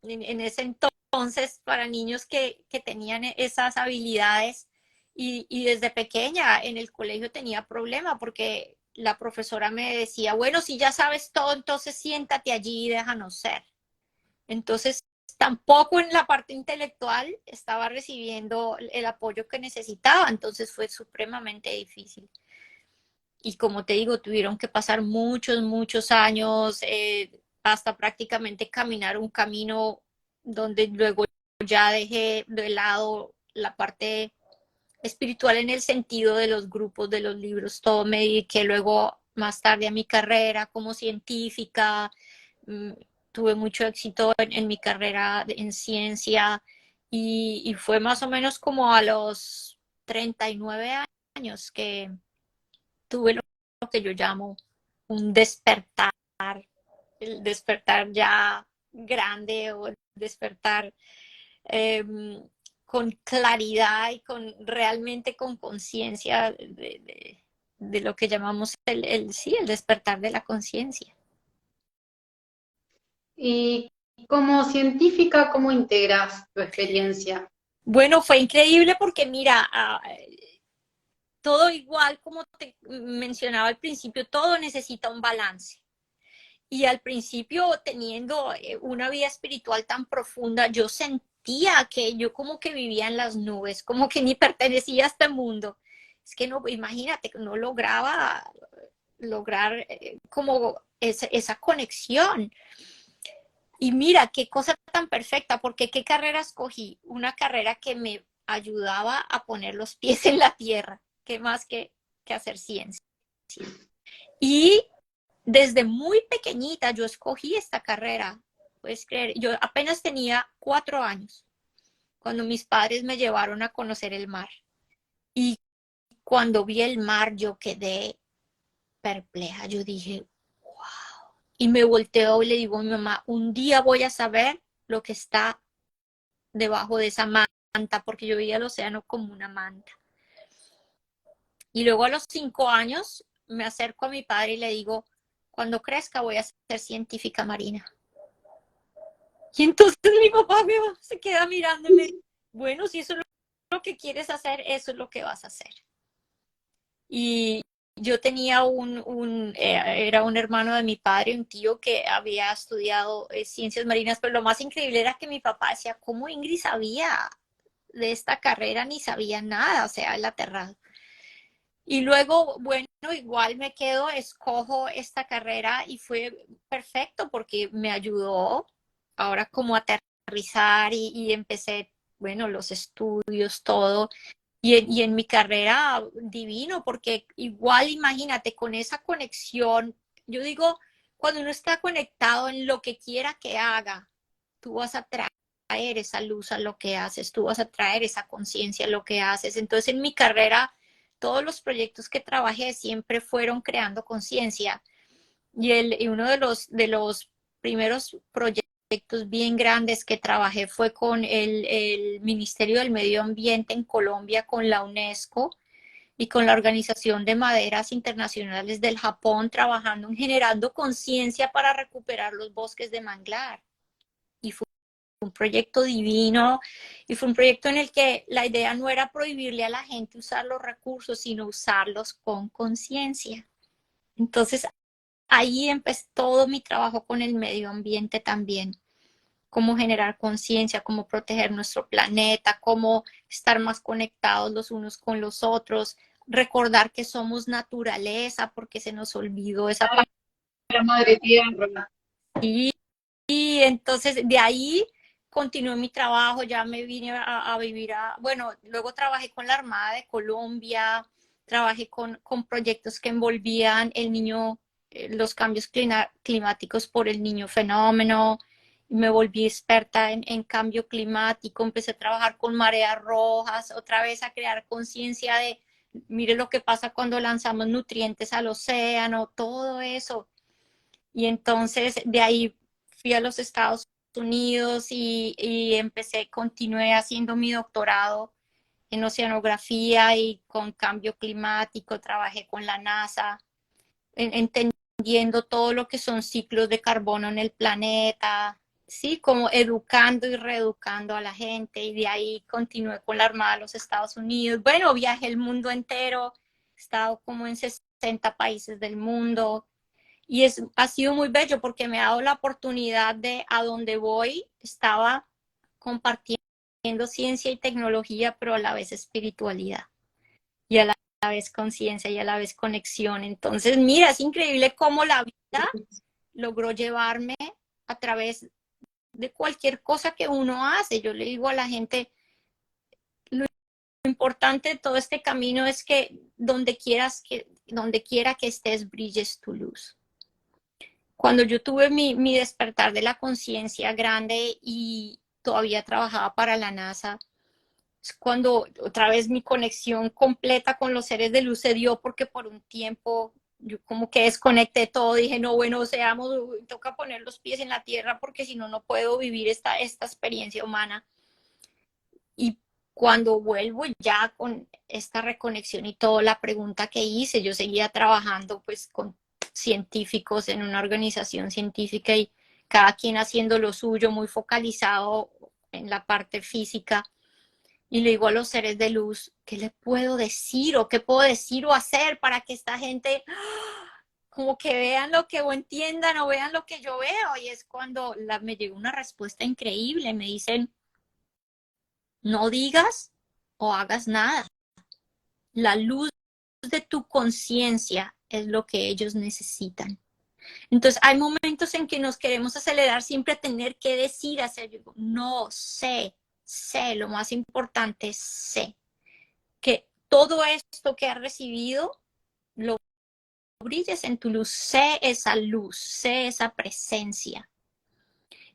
[SPEAKER 2] en ese entonces para niños que tenían esas habilidades y desde pequeña en el colegio tenía problema porque la profesora me decía, bueno, si ya sabes todo, entonces siéntate allí y déjanos ser. Entonces, tampoco en la parte intelectual estaba recibiendo el apoyo que necesitaba, entonces fue supremamente difícil. Y como te digo, tuvieron que pasar muchos, muchos años hasta prácticamente caminar un camino donde luego ya dejé de lado la parte espiritual en el sentido de los grupos, de los libros, todo me dediqué luego más tarde a mi carrera como científica, mm, tuve mucho éxito en mi carrera en ciencia y fue más o menos como a los 39 años que tuve lo que yo llamo un despertar, el despertar ya grande o el despertar eh, con claridad y con realmente con conciencia de lo que llamamos sí, el despertar de la conciencia.
[SPEAKER 1] Y como científica, ¿cómo integras tu experiencia?
[SPEAKER 2] Bueno, fue increíble porque mira, todo igual como te mencionaba al principio, todo necesita un balance. Y al principio, teniendo una vida espiritual tan profunda, yo sentía que yo como que vivía en las nubes, como que ni pertenecía a este mundo. Es que no, imagínate, no lograba lograr como esa conexión. Y mira, qué cosa tan perfecta, porque qué carrera escogí, una carrera que me ayudaba a poner los pies en la tierra, que más que hacer ciencia. Y desde muy pequeñita yo escogí esta carrera. Puedes creer, yo apenas tenía 4 años cuando mis padres me llevaron a conocer el mar. Y cuando vi el mar yo quedé perpleja. Yo dije, wow. Y me volteo y le digo a mi mamá, un día voy a saber lo que está debajo de esa manta, porque yo veía el océano como una manta. Y luego a los 5 años me acerco a mi padre y le digo, cuando crezca voy a ser científica marina. Y entonces mi papá se queda mirándome. Bueno, si eso es lo que quieres hacer, eso es lo que vas a hacer. Y yo tenía era un hermano de mi padre, un tío que había estudiado ciencias marinas, pero lo más increíble era que mi papá decía, ¿cómo Ingrid sabía de esta carrera? Ni sabía nada, o sea, el aterrado. Y luego, bueno, igual me quedo, escojo esta carrera y fue perfecto porque me ayudó ahora como a aterrizar y empecé, bueno, los estudios, todo. Y en mi carrera divino, porque igual imagínate, con esa conexión, yo digo, cuando uno está conectado en lo que quiera que haga, tú vas a traer esa luz a lo que haces, tú vas a traer esa conciencia a lo que haces. Entonces en mi carrera, todos los proyectos que trabajé siempre fueron creando conciencia. Y uno de los primeros proyectos bien grandes que trabajé fue con el Ministerio del Medio Ambiente en Colombia, con la UNESCO y con la Organización de Maderas Internacionales del Japón, trabajando en generando conciencia para recuperar los bosques de manglar. Y fue un proyecto divino y fue un proyecto en el que la idea no era prohibirle a la gente usar los recursos, sino usarlos con conciencia. Entonces, ahí empezó todo mi trabajo con el medio ambiente también, cómo generar conciencia, cómo proteger nuestro planeta, cómo estar más conectados los unos con los otros, recordar que somos naturaleza porque se nos olvidó esa parte.
[SPEAKER 1] La madre tierra.
[SPEAKER 2] Y entonces de ahí continué mi trabajo, ya me vine a vivir bueno, luego trabajé con la Armada de Colombia, trabajé con proyectos que envolvían el niño, los cambios climáticos por el niño fenómeno, me volví experta en cambio climático, empecé a trabajar con mareas rojas, otra vez a crear conciencia de, mire lo que pasa cuando lanzamos nutrientes al océano, todo eso. Y entonces de ahí fui a los Estados Unidos y continué haciendo mi doctorado en oceanografía y con cambio climático, trabajé con la NASA, entendiendo todo lo que son ciclos de carbono en el planeta, sí, como educando y reeducando a la gente, y de ahí continué con la Armada de los Estados Unidos. Bueno, viajé el mundo entero, he estado como en 60 países del mundo, y ha sido muy bello porque me ha dado la oportunidad de, a donde voy, estaba compartiendo ciencia y tecnología, pero a la vez espiritualidad, y a la vez conciencia y a la vez conexión. Entonces, mira, es increíble cómo la vida logró llevarme a través de cualquier cosa que uno hace. Yo le digo a la gente, lo importante de todo este camino es que donde quiera que estés, brilles tu luz. Cuando yo tuve mi despertar de la conciencia grande y todavía trabajaba para la NASA, es cuando otra vez mi conexión completa con los seres de luz se dio, porque por un tiempo yo como que desconecté todo, dije, no, bueno, seamos, toca poner los pies en la tierra porque si no, no puedo vivir esta experiencia humana. Y cuando vuelvo ya con esta reconexión y toda la pregunta que hice, yo seguía trabajando pues con científicos en una organización científica y cada quien haciendo lo suyo, muy focalizado en la parte física. Y le digo a los seres de luz, ¿qué le puedo decir o qué puedo decir o hacer para que esta gente como que vean lo que o entiendan o vean lo que yo veo? Y es cuando me llegó una respuesta increíble. Me dicen, no digas o hagas nada. La luz de tu conciencia es lo que ellos necesitan. Entonces, hay momentos en que nos queremos acelerar siempre a tener que decir, hacer. Yo digo, no, sé, lo más importante es sé. Que todo esto que has recibido lo brilles en tu luz, sé esa presencia.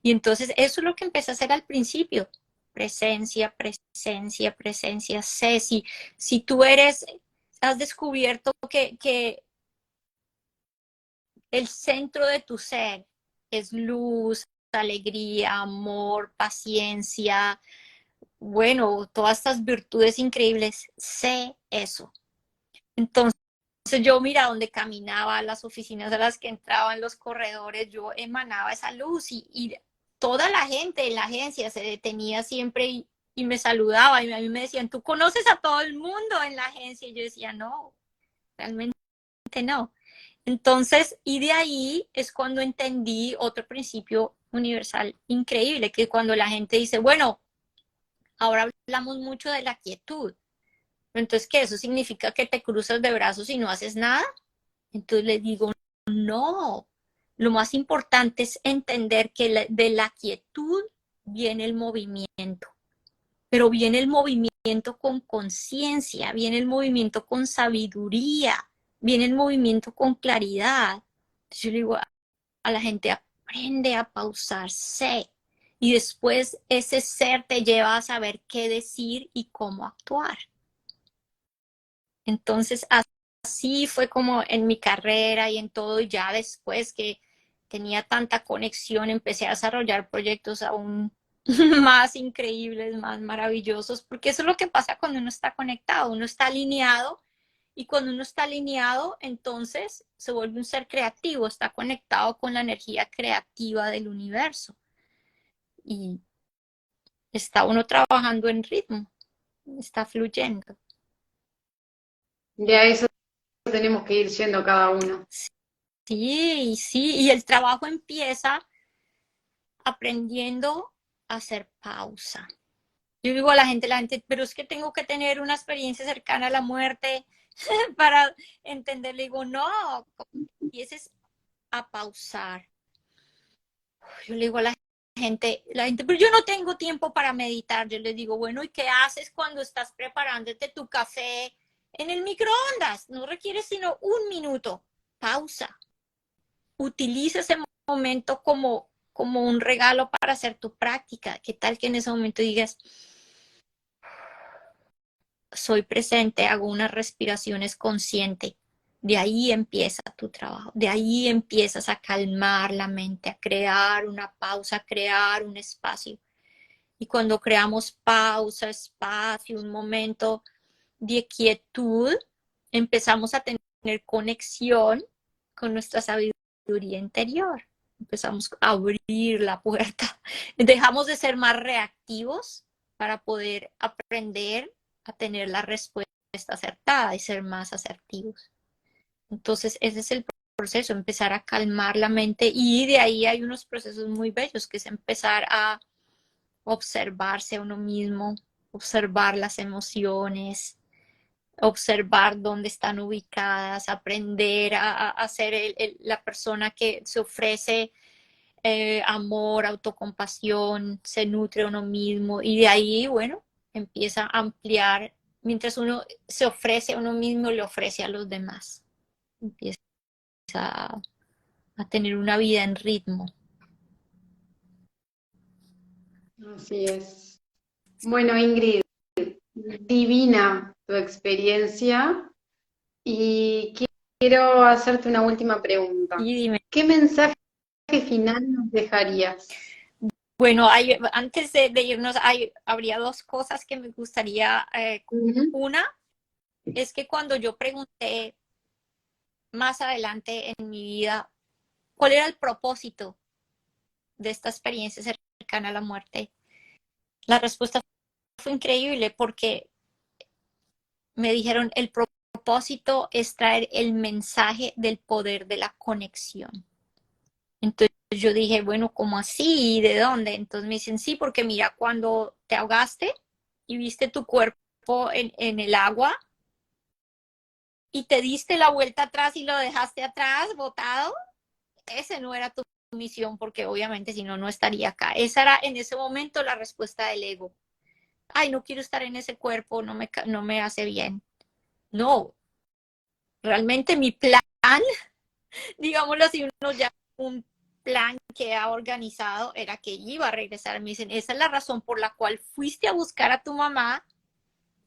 [SPEAKER 2] Y entonces eso es lo que empecé a hacer al principio. Presencia, presencia, presencia, sé. Si tú has descubierto que el centro de tu ser es luz, alegría, amor, paciencia, bueno, todas estas virtudes increíbles, sé eso. Entonces, yo, mira, donde caminaba, las oficinas a las que entraba, en los corredores, yo emanaba esa luz y toda la gente en la agencia se detenía siempre y me saludaba y a mí me decían, ¿tú conoces a todo el mundo en la agencia? Y yo decía, no, realmente no. Entonces, y de ahí es cuando entendí otro principio universal increíble, que cuando la gente dice, bueno, ahora hablamos mucho de la quietud. Entonces, ¿qué? ¿Eso significa que te cruzas de brazos y no haces nada? Entonces les digo, no, lo más importante es entender que de la quietud viene el movimiento, pero viene el movimiento con conciencia, viene el movimiento con sabiduría, viene el movimiento con claridad. Entonces yo le digo a la gente, aprende a pausarse y después ese ser te lleva a saber qué decir y cómo actuar. Entonces, así fue como en mi carrera y en todo, y ya después que tenía tanta conexión, empecé a desarrollar proyectos aún más increíbles, más maravillosos, porque eso es lo que pasa cuando uno está conectado, uno está alineado, y cuando uno está alineado, entonces se vuelve un ser creativo, está conectado con la energía creativa del universo, y está uno trabajando en ritmo, está fluyendo.
[SPEAKER 1] De a eso tenemos que ir yendo cada uno.
[SPEAKER 2] Sí, sí, y el trabajo empieza aprendiendo a hacer pausa. Yo digo a la gente, pero es que tengo que tener una experiencia cercana a la muerte para entender. Le digo, no, empieces a pausar. Yo le digo a la gente, pero yo no tengo tiempo para meditar. Yo les digo, bueno, ¿y qué haces cuando estás preparándote tu café en el microondas? No requiere sino un minuto. Pausa. Utiliza ese momento como un regalo para hacer tu práctica. ¿Qué tal que en ese momento digas, soy presente, hago unas respiraciones consciente, De ahí empieza tu trabajo, de ahí empiezas a calmar la mente, a crear una pausa, a crear un espacio. Y cuando creamos pausa, espacio, un momento de quietud, empezamos a tener conexión con nuestra sabiduría interior. Empezamos a abrir la puerta. Dejamos de ser más reactivos para poder aprender a tener la respuesta acertada y ser más asertivos. Entonces, ese es el proceso, empezar a calmar la mente, y de ahí hay unos procesos muy bellos, que es empezar a observarse a uno mismo, observar las emociones, observar dónde están ubicadas, aprender a ser la persona que se ofrece amor, autocompasión, se nutre a uno mismo, y de ahí, bueno, empieza a ampliar. Mientras uno se ofrece a uno mismo, le ofrece a los demás. Empieza a tener una vida en ritmo.
[SPEAKER 1] Así es. Bueno, Ingrid, divina tu experiencia y quiero hacerte una última pregunta.
[SPEAKER 2] Y dime,
[SPEAKER 1] ¿Qué mensaje final nos dejarías?
[SPEAKER 2] bueno, antes de irnos, habría dos cosas que me gustaría.
[SPEAKER 1] Ujú,
[SPEAKER 2] Una es que cuando yo pregunté más adelante en mi vida cuál era el propósito de esta experiencia cercana a la muerte, la respuesta fue increíble, porque me dijeron: el propósito es traer el mensaje del poder de la conexión. Entonces yo dije, bueno, ¿cómo así? ¿De dónde? Entonces me dicen, sí, porque mira, cuando te ahogaste y viste tu cuerpo en el agua y te diste la vuelta atrás y lo dejaste atrás, botado, ese no era tu misión, porque obviamente si no, no estaría acá. Esa era en ese momento la respuesta del ego. Ay, no quiero estar en ese cuerpo, no me hace bien. No, realmente mi plan, digámoslo así, uno ya un plan que ha organizado, era que iba a regresar. Me dicen, esa es la razón por la cual fuiste a buscar a tu mamá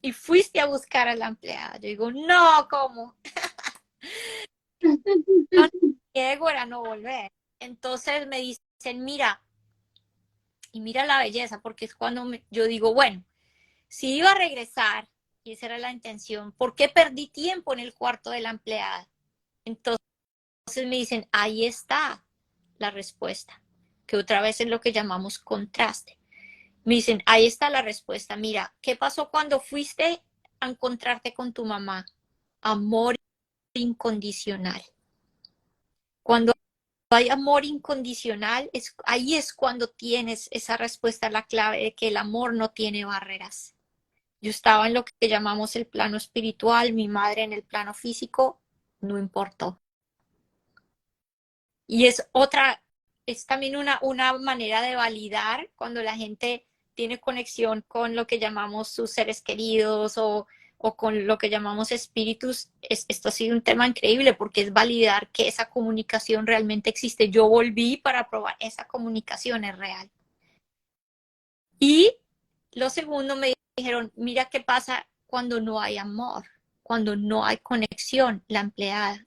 [SPEAKER 2] y fuiste a buscar a la empleada. Yo digo, no, ¿cómo? No, mi ego era no volver. Entonces me dicen, mira, y mira la belleza, porque es cuando yo digo, bueno, si iba a regresar, y esa era la intención, ¿por qué perdí tiempo en el cuarto de la empleada? Entonces me dicen, ahí está la respuesta, que otra vez es lo que llamamos contraste. Me dicen, ahí está la respuesta. Mira, ¿qué pasó cuando fuiste a encontrarte con tu mamá? Amor incondicional. Cuando hay amor incondicional, ahí es cuando tienes esa respuesta, la clave de que el amor no tiene barreras. Yo estaba en lo que llamamos el plano espiritual, mi madre en el plano físico, no importó. Y es también una manera de validar cuando la gente tiene conexión con lo que llamamos sus seres queridos, o con lo que llamamos espíritus. Esto ha sido un tema increíble, porque es validar que esa comunicación realmente existe. Yo volví para probar esa comunicación es real. Y lo segundo, me dijeron, mira qué pasa cuando no hay amor, cuando no hay conexión. La empleada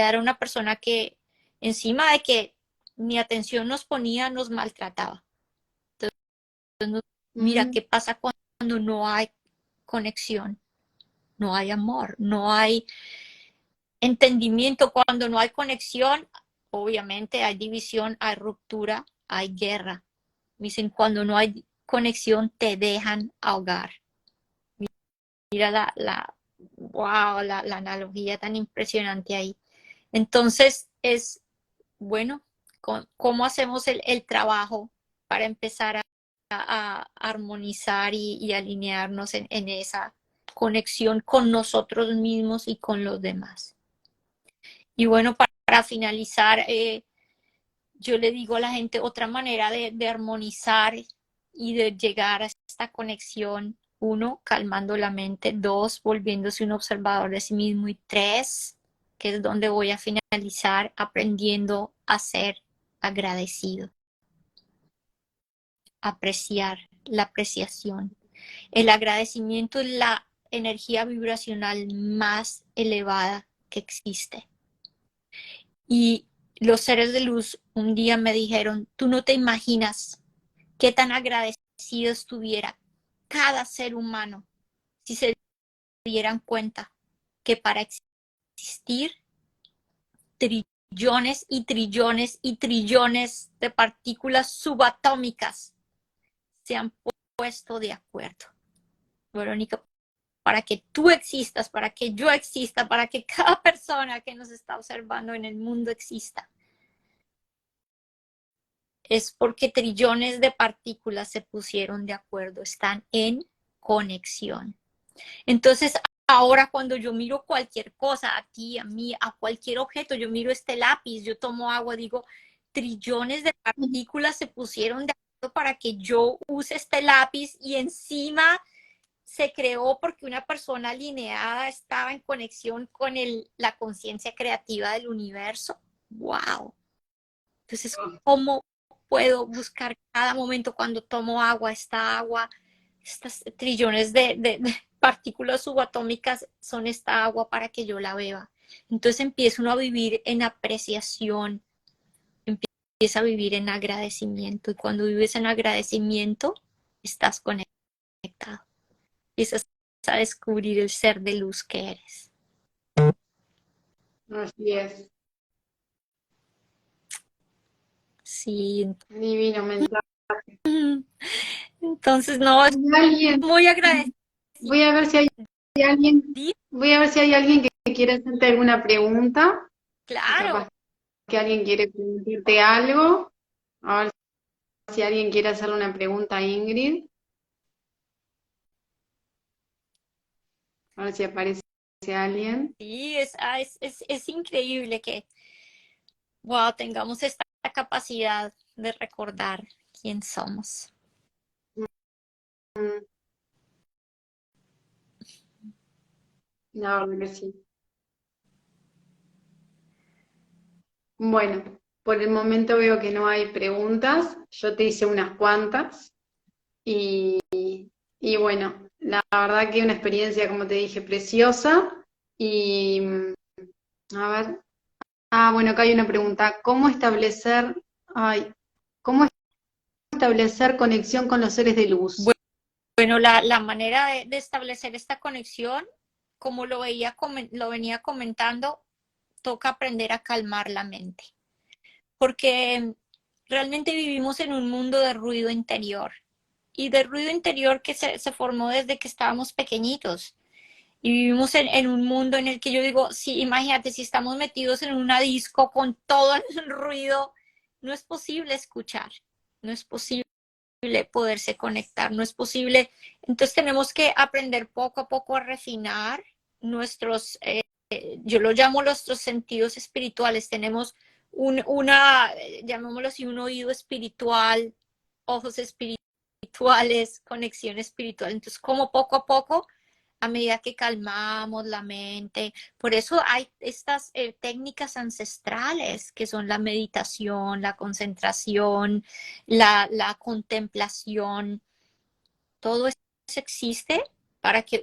[SPEAKER 2] era una persona que, encima de que ni atención nos ponía, nos maltrataba. Entonces, mira
[SPEAKER 1] mm,
[SPEAKER 2] qué pasa cuando no hay conexión, no hay amor, no hay entendimiento. Cuando no hay conexión, obviamente hay división, hay ruptura, hay guerra. Dicen, cuando no hay conexión, te dejan ahogar. Mira wow, la analogía tan impresionante ahí. Entonces es, bueno, cómo hacemos el trabajo para empezar a armonizar y alinearnos en esa conexión con nosotros mismos y con los demás. Y bueno, para finalizar, yo le digo a la gente, otra manera de armonizar y de llegar a esta conexión: uno, calmando la mente; dos, volviéndose un observador de sí mismo; y tres, que es donde voy a finalizar, aprendiendo a ser agradecido, apreciar, la apreciación. El agradecimiento es la energía vibracional más elevada que existe. Y los seres de luz un día me dijeron, tú no te imaginas qué tan agradecido estuviera cada ser humano si se dieran cuenta que para existir trillones y trillones y trillones de partículas subatómicas se han puesto de acuerdo. Verónica, para que tú existas, para que yo exista, para que cada persona que nos está observando en el mundo exista, es porque trillones de partículas se pusieron de acuerdo, están en conexión. Entonces, ahora cuando yo miro cualquier cosa, a ti, a mí, a cualquier objeto, yo miro este lápiz, yo tomo agua, digo, trillones de partículas se pusieron de acuerdo para que yo use este lápiz y encima se creó porque una persona alineada estaba en conexión con la conciencia creativa del universo. ¡Wow! Entonces, ¿cómo puedo buscar cada momento cuando tomo agua, estas trillones de partículas subatómicas son esta agua para que yo la beba? Entonces empieza uno a vivir en apreciación, empieza a vivir en agradecimiento. Y cuando vives en agradecimiento, estás conectado. Empiezas a descubrir el ser de luz que eres.
[SPEAKER 1] Así es.
[SPEAKER 2] Sí.
[SPEAKER 1] Divino mensaje.
[SPEAKER 2] Entonces, no, es
[SPEAKER 1] Alguien,
[SPEAKER 2] muy agradecida.
[SPEAKER 1] voy a ver si hay alguien, voy a ver si hay alguien que quiera hacerte alguna pregunta.
[SPEAKER 2] Claro.
[SPEAKER 1] Capaz que alguien quiere preguntarte algo. A ver si alguien quiere hacerle una pregunta a Ingrid. A ver si aparece alguien.
[SPEAKER 2] Sí, es increíble que, wow, tengamos esta capacidad de recordar quién somos.
[SPEAKER 1] Mm, la verdad que sí. Bueno, por el momento veo que no hay preguntas. Yo te hice unas cuantas. Y, y bueno, la verdad que una experiencia, como te dije, preciosa. Y a ver, bueno, acá hay una pregunta. ¿Cómo establecer conexión con los seres de luz?
[SPEAKER 2] Bueno, la manera de establecer esta conexión, como lo venía comentando, toca aprender a calmar la mente, porque realmente vivimos en un mundo de ruido interior y de ruido interior que se formó desde que estábamos pequeñitos. Y vivimos en un mundo en el que yo digo, sí, imagínate, si estamos metidos en una disco con todo el ruido, no es posible escuchar, no es posible poderse conectar, no es posible. Entonces tenemos que aprender poco a poco a refinar nuestros, yo lo llamo nuestros sentidos espirituales. Tenemos llamémoslo así, un oído espiritual, ojos espirituales, conexión espiritual. Entonces, como poco a poco, a medida que calmamos la mente. Por eso hay estas técnicas ancestrales que son la meditación, la concentración, la contemplación. Todo eso existe para que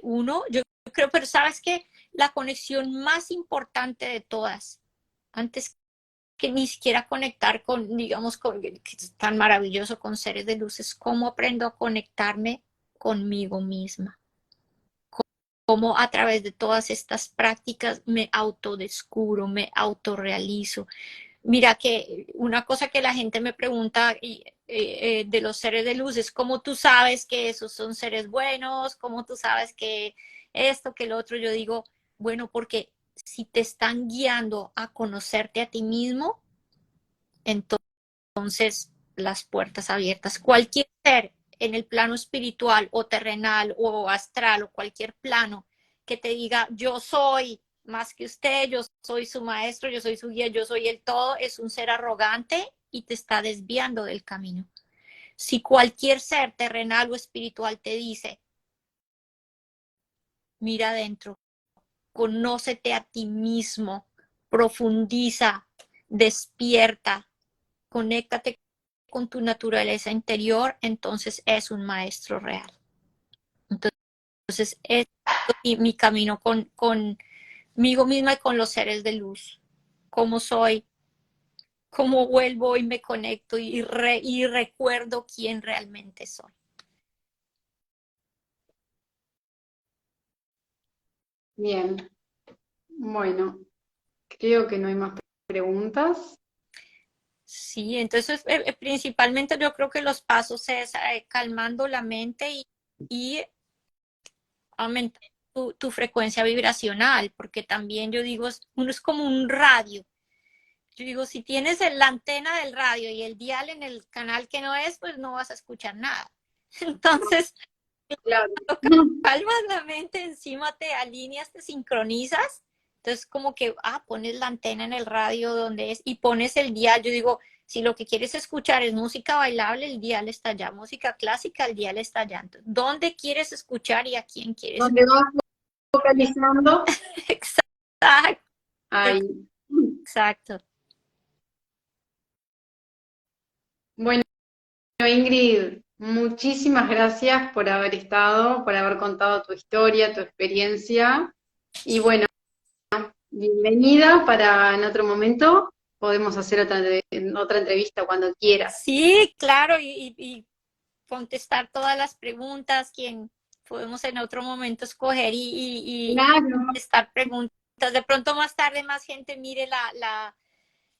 [SPEAKER 2] yo creo, pero sabes que la conexión más importante de todas, antes que ni siquiera conectar con, digamos, que es tan maravilloso con seres de luz, es cómo aprendo a conectarme conmigo misma, cómo a través de todas estas prácticas me autodescubro, me autorrealizo. Mira que una cosa que la gente me pregunta de los seres de luz es cómo tú sabes que esos son seres buenos, cómo tú sabes que esto, que lo otro. Yo digo, bueno, porque si te están guiando a conocerte a ti mismo, entonces las puertas abiertas. Cualquier ser en el plano espiritual o terrenal o astral o cualquier plano que te diga yo soy más que usted, yo soy su maestro, yo soy su guía, yo soy el todo, es un ser arrogante y te está desviando del camino. Si cualquier ser terrenal o espiritual te dice, mira adentro, conócete a ti mismo, profundiza, despierta, conéctate con tu naturaleza interior, entonces es un maestro real. Entonces, es mi camino conmigo misma y con los seres de luz, cómo soy, cómo vuelvo y me conecto y recuerdo quién realmente soy.
[SPEAKER 1] Bien, bueno, creo que no hay más preguntas.
[SPEAKER 2] Sí, entonces principalmente yo creo que los pasos es calmando la mente y aumentar tu frecuencia vibracional, porque también yo digo, uno es como un radio. Yo digo, si tienes la antena del radio y el dial en el canal que no es, pues no vas a escuchar nada. Entonces,
[SPEAKER 1] Claro.
[SPEAKER 2] calmas la mente, encima te alineas, te sincronizas. Entonces, como que, pones la antena en el radio donde es y pones el dial. Yo digo, si lo que quieres escuchar es música bailable, el dial está allá. Música clásica, el dial está allá. Entonces, ¿dónde quieres escuchar y a quién quieres
[SPEAKER 1] ¿Dónde vas focalizando?
[SPEAKER 2] escuchar? Exacto,
[SPEAKER 1] Ahí.
[SPEAKER 2] exacto.
[SPEAKER 1] Bueno, Ingrid, muchísimas gracias por haber estado, por haber contado tu historia, tu experiencia. Y bueno, bienvenida para en otro momento. Podemos hacer otra entrevista cuando quieras.
[SPEAKER 2] Sí, claro, y contestar todas las preguntas, quien podemos en otro momento escoger y
[SPEAKER 1] Claro.
[SPEAKER 2] estar preguntas. De pronto más tarde más gente mire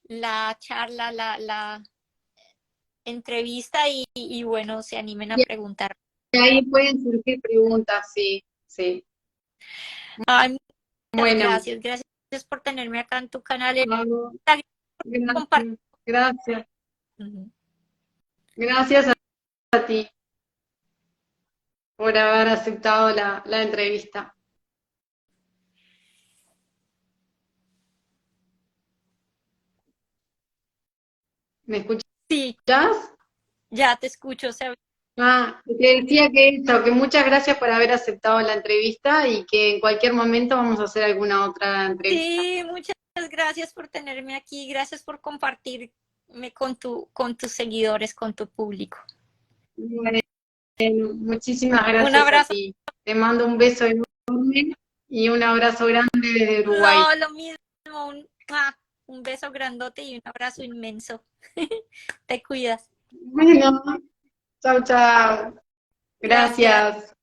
[SPEAKER 2] la charla, la entrevista y bueno, se animen a
[SPEAKER 1] Y
[SPEAKER 2] preguntar.
[SPEAKER 1] ahí pueden surgir preguntas, sí, sí.
[SPEAKER 2] Ay, muchas
[SPEAKER 1] Bueno,
[SPEAKER 2] gracias. Gracias por tenerme acá en tu canal.
[SPEAKER 1] Pablo,
[SPEAKER 2] Compartir.
[SPEAKER 1] gracias, gracias, gracias a ti por haber aceptado la entrevista. ¿Me
[SPEAKER 2] Sí,
[SPEAKER 1] escuchás?
[SPEAKER 2] ya te escucho.
[SPEAKER 1] Te decía que muchas gracias por haber aceptado la entrevista y que en cualquier momento vamos a hacer alguna otra entrevista.
[SPEAKER 2] Sí, muchas gracias por tenerme aquí. Gracias por compartirme con tus seguidores, con tu público.
[SPEAKER 1] Bueno, muchísimas
[SPEAKER 2] Un
[SPEAKER 1] gracias a
[SPEAKER 2] abrazo.
[SPEAKER 1] ti. Te mando un beso enorme y un abrazo grande desde Uruguay.
[SPEAKER 2] No, lo mismo. Un beso grandote y un abrazo inmenso. Te cuidas.
[SPEAKER 1] Bueno, chao, chao.
[SPEAKER 2] Gracias.
[SPEAKER 1] Gracias.